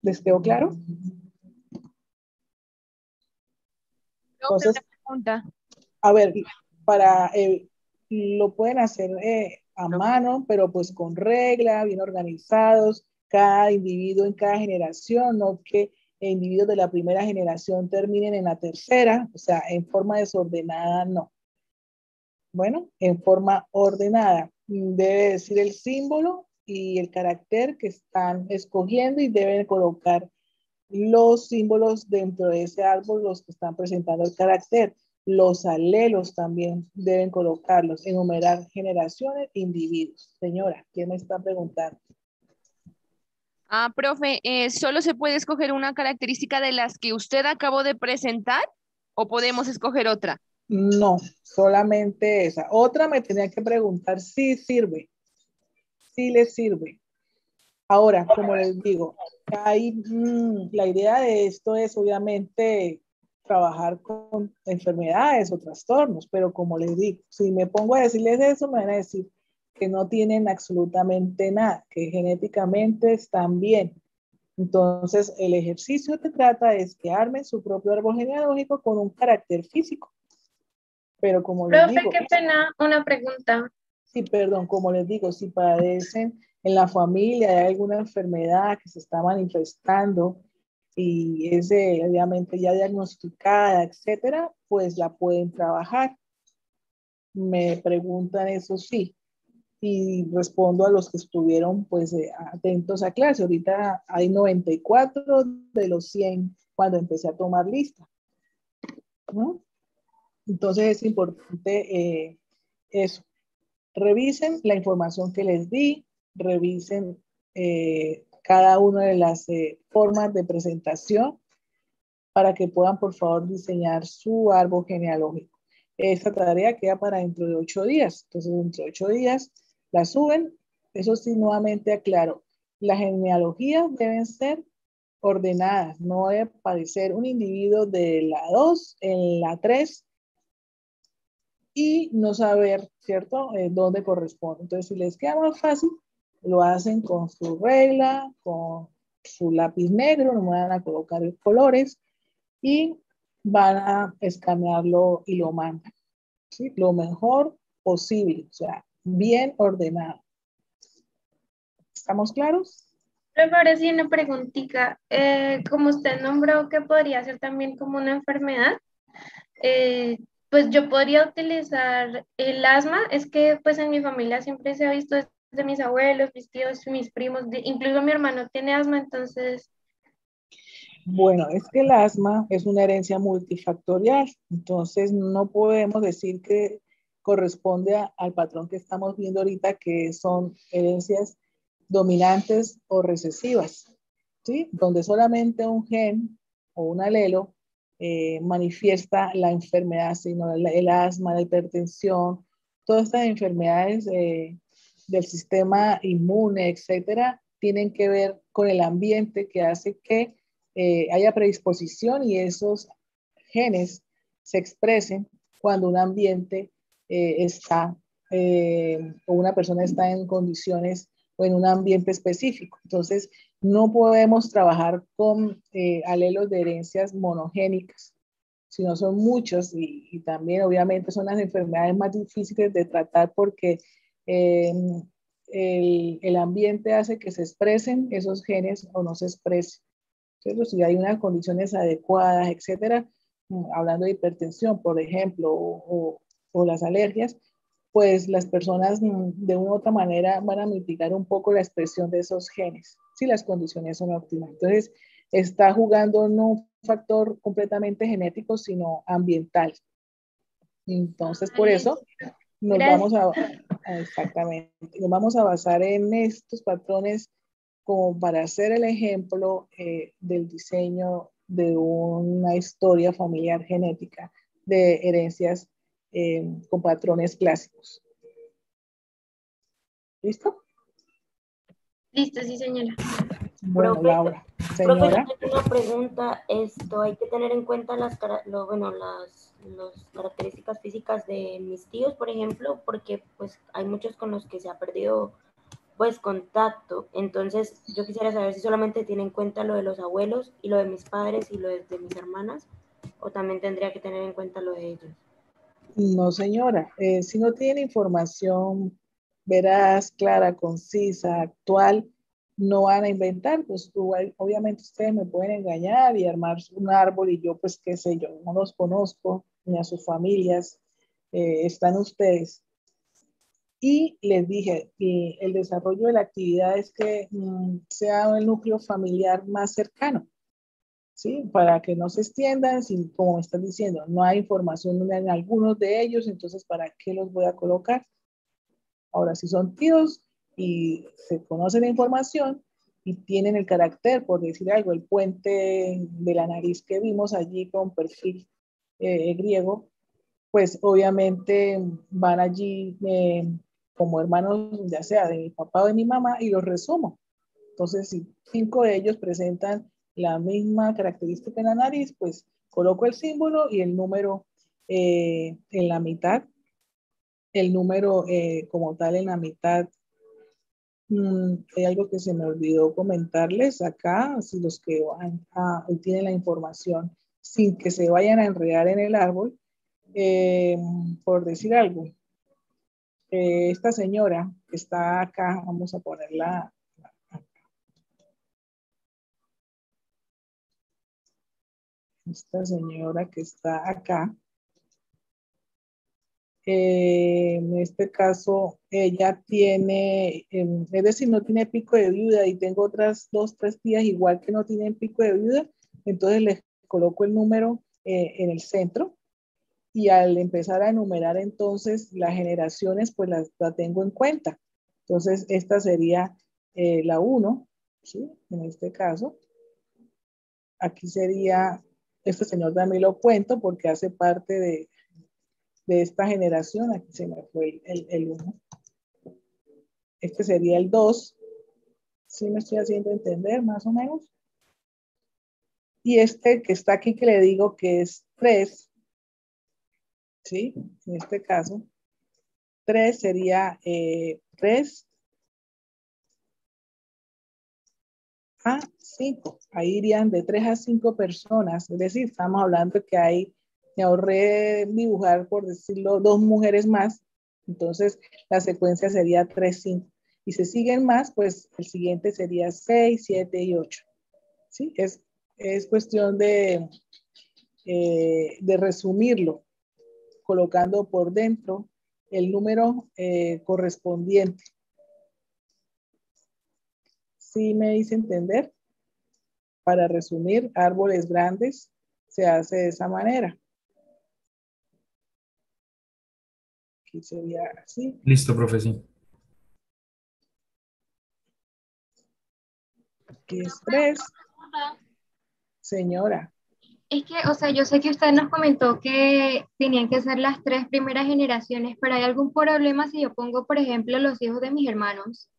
¿Les quedó claro? Entonces, a ver, lo pueden hacer a mano, pero pues con regla, bien organizados, cada individuo en cada generación, no que individuos de la primera generación terminen en la tercera, o sea, en forma desordenada, no. Bueno, en forma ordenada. Debe decir el símbolo y el carácter que están escogiendo y deben colocar los símbolos dentro de ese árbol, los que están presentando el carácter. Los alelos también deben colocarlos, enumerar generaciones, individuos. Señora, ¿quién me está preguntando?
Profe, ¿solo se puede escoger una característica de las que usted acabó de presentar o podemos escoger otra?
No, solamente esa. Otra me tenía que preguntar si sirve, si le sirve. Ahora, como les digo, la idea de esto es obviamente trabajar con enfermedades o trastornos, pero como les digo, si me pongo a decirles eso, me van a decir que no tienen absolutamente nada, que genéticamente están bien. Entonces, el ejercicio que trata es que armen su propio árbol genealógico con un carácter físico. Pero como les digo...
Profe, qué pena, una pregunta.
Sí, perdón, como les digo, si padecen en la familia hay alguna enfermedad que se está manifestando y es obviamente ya diagnosticada, etcétera, pues la pueden trabajar. Me preguntan eso sí y respondo a los que estuvieron pues atentos a clase. Ahorita hay 94 de los 100 cuando empecé a tomar lista, ¿no? Entonces es importante eso. Revisen la información que les di, revisen cada una de las formas de presentación para que puedan, por favor, diseñar su árbol genealógico. Esta tarea queda para dentro de 8 días. Entonces, dentro de 8 días la suben. Eso sí, nuevamente aclaro, las genealogías deben ser ordenadas. No debe aparecer un individuo de la 2 en la 3 y no saber, ¿cierto?, dónde corresponde. Entonces, si les queda más fácil, lo hacen con su regla, con su lápiz negro, no van a colocar colores y van a escanearlo y lo mandan, ¿sí? Lo mejor posible, o sea, bien ordenado. ¿Estamos claros?
Pero ahora sí una preguntita. Como usted nombró que podría ser también como una enfermedad, pues yo podría utilizar el asma. Es que pues en mi familia siempre se ha visto desde mis abuelos, mis tíos, mis primos, incluso mi hermano tiene asma, entonces...
Bueno, es que el asma es una herencia multifactorial, entonces no podemos decir que corresponde al patrón que estamos viendo ahorita, que son herencias dominantes o recesivas, ¿sí? Donde solamente un gen o un alelo manifiesta la enfermedad, sino el asma, la hipertensión, todas estas enfermedades del sistema inmune, etcétera, tienen que ver con el ambiente que hace que haya predisposición y esos genes se expresen cuando un ambiente está o una persona está en condiciones o en un ambiente específico. Entonces, no podemos trabajar con alelos de herencias monogénicas, sino son muchos y también obviamente son las enfermedades más difíciles de tratar porque el ambiente hace que se expresen esos genes o no se expresen. ¿Cierto? Si hay unas condiciones adecuadas, etcétera, hablando de hipertensión, por ejemplo, o las alergias, pues las personas de una u otra manera van a mitigar un poco la expresión de esos genes, si las condiciones son óptimas. Entonces, está jugando no un factor completamente genético, sino ambiental. Entonces, por eso nos vamos exactamente, nos vamos a basar en estos patrones como para hacer el ejemplo del diseño de una historia familiar genética de herencias con patrones clásicos. ¿Listo?
Listo, sí, señora.
Bueno,
Profe,
Laura.
Profe,
Señora.
yo tengo una pregunta. Hay que tener en cuenta las características físicas de mis tíos, por ejemplo, porque pues hay muchos con los que se ha perdido pues contacto. Entonces, yo quisiera saber si solamente tiene en cuenta lo de los abuelos y lo de mis padres y lo de mis hermanas, o también tendría que tener en cuenta lo de ellos.
No, señora. Si no tiene información veraz, clara, concisa, actual, no van a inventar. Pues obviamente ustedes me pueden engañar y armar un árbol y yo, pues qué sé yo, no los conozco, ni a sus familias, están ustedes. Y les dije, el desarrollo de la actividad es que sea el núcleo familiar más cercano, ¿sí? Para que no se extiendan, como me estás diciendo, no hay información en algunos de ellos, entonces, ¿para qué los voy a colocar? Ahora, si son tíos y se conoce la información y tienen el carácter, por decir algo, el puente de la nariz que vimos allí con perfil griego, pues obviamente van allí como hermanos, ya sea de mi papá o de mi mamá, y los resumo. Entonces, si 5 de ellos presentan la misma característica en la nariz, pues coloco el símbolo y el número en la mitad, el número como tal en la mitad. Hay algo que se me olvidó comentarles acá, si los que tienen la información sin que se vayan a enredar en el árbol, por decir algo, esta señora que está acá, vamos a ponerla, esta señora que está acá, en este caso, ella tiene, es decir, no tiene pico de viuda y tengo otras 2, 3 tías igual que no tienen pico de viuda, entonces les coloco el número en el centro y al empezar a enumerar entonces las generaciones, pues la tengo en cuenta. Entonces, esta sería la 1, ¿sí? En este caso. Aquí sería Este señor también lo cuento porque hace parte de esta generación. Aquí se me fue el 1. Este sería el 2. ¿Sí me estoy haciendo entender más o menos? Y este que está aquí que le digo que es 3, ¿sí? En este caso, 3 sería 3 a 5. Ahí irían de 3 a 5 personas. Es decir, estamos hablando de que me ahorré dibujar, por decirlo, 2 mujeres más. Entonces, la secuencia sería 3, 5. Y si siguen más, pues el siguiente sería 6, 7 y 8. ¿Sí? Es cuestión de resumirlo, colocando por dentro el número correspondiente. ¿Sí me hice entender? Para resumir, árboles grandes se hace de esa manera. Aquí sería así.
Listo, profe, sí.
Aquí es 3. Señora.
Es que, o sea, yo sé que usted nos comentó que tenían que ser las 3 primeras generaciones, pero ¿hay algún problema si yo pongo, por ejemplo, los hijos de mis hermanos?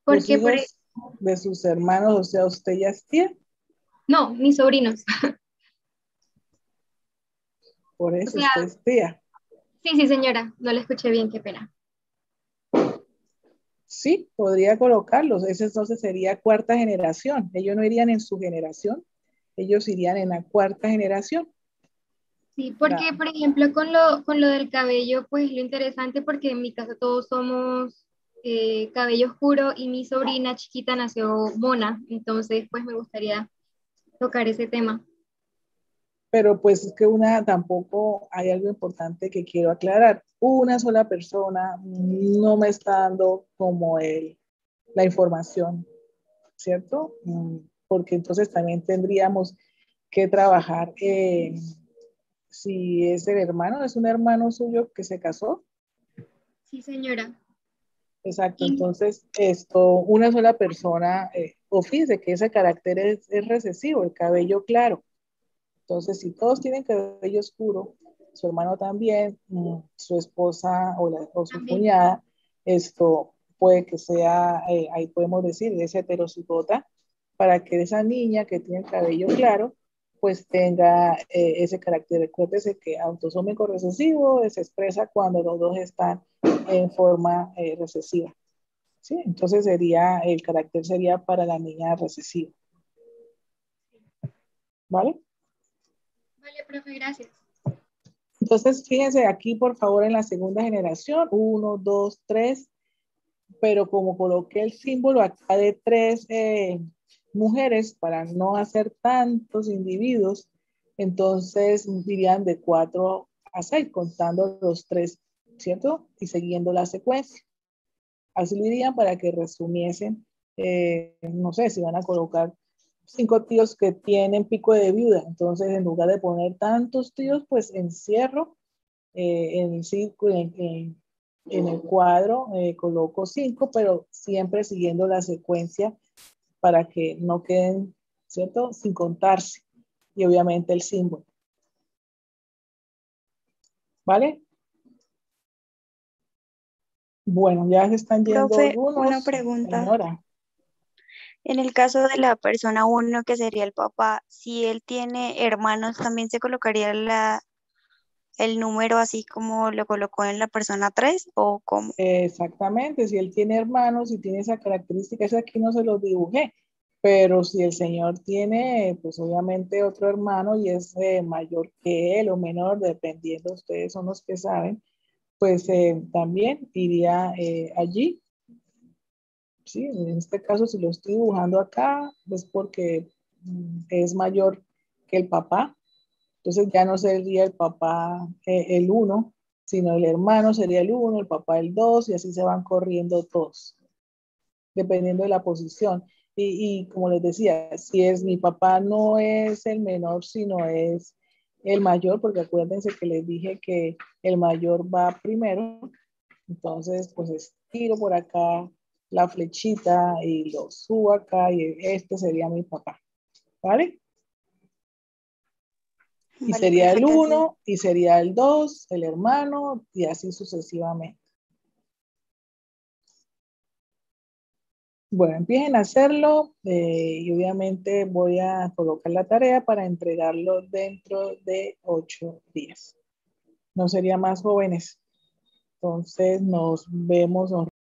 Los
Porque,
hijos de sus hermanos, o sea, ¿usted ya es tía?
no, mis sobrinos.
Por eso
O sea,
usted es tía.
Sí, señora, no le escuché bien, qué pena.
Sí, podría colocarlos. Ese entonces sería 4ª generación. Ellos no irían en su generación, ellos irían en la 4ª generación.
Sí, porque, por ejemplo, con lo del cabello, pues lo interesante, porque en mi casa todos somos cabello oscuro y mi sobrina chiquita nació mona, entonces pues me gustaría tocar ese tema.
Pero pues es que tampoco hay algo importante que quiero aclarar. Una sola persona no me está dando como la información, ¿cierto? Porque entonces también tendríamos que trabajar si es es un hermano suyo que se casó.
Sí, señora.
Exacto, entonces una sola persona, o fíjese que ese carácter es recesivo, el cabello claro. Entonces, si todos tienen cabello oscuro, su hermano también, su esposa o su cuñada, puede que sea, ahí podemos decir, es heterocigota, para que esa niña que tiene el cabello claro, pues tenga ese carácter. Recuérdese que autosómico recesivo se expresa cuando los dos están en forma recesiva. ¿Sí? Entonces el carácter sería para la niña recesiva. ¿Vale?
Vale, profe, gracias.
Entonces, fíjense aquí, por favor, en la 2ª generación, 1, 2, 3, pero como coloqué el símbolo acá de 3 mujeres para no hacer tantos individuos, entonces dirían de 4 a 6, contando los 3, ¿cierto? Y siguiendo la secuencia. Así lo dirían para que resumiesen, no sé, si van a colocar 5 tíos que tienen pico de viuda. Entonces, en lugar de poner tantos tíos, pues encierro en el círculo, en el cuadro, coloco 5, pero siempre siguiendo la secuencia para que no queden, ¿cierto? Sin contarse. Y obviamente el símbolo. ¿Vale? Bueno, ya se están yendo
Profe,
algunos.
una pregunta.
Señora.
En el caso de la persona 1, que sería el papá, si él tiene hermanos, ¿también se colocaría el número así como lo colocó en la persona 3 o cómo?
Exactamente, si él tiene hermanos y tiene esa característica, esa aquí no se los dibujé, pero si el señor tiene, pues obviamente otro hermano y es mayor que él o menor, dependiendo, ustedes son los que saben, pues también iría allí. Sí, en este caso, si lo estoy dibujando acá, es porque es mayor que el papá. Entonces ya no sería el papá el 1, sino el hermano sería el 1, el papá el 2, y así se van corriendo todos, dependiendo de la posición. Y como les decía, si es mi papá no es el menor, sino es el mayor, porque acuérdense que les dije que el mayor va primero. Entonces, pues estiro por acá la flechita y lo subo acá y este sería mi papá. ¿Vale? Y
Vale,
sería el
profe,
1, y sería el 2, el hermano, y así sucesivamente. Bueno, empiecen a hacerlo y obviamente voy a colocar la tarea para entregarlo dentro de 8 días. No sería más, jóvenes. Entonces nos vemos.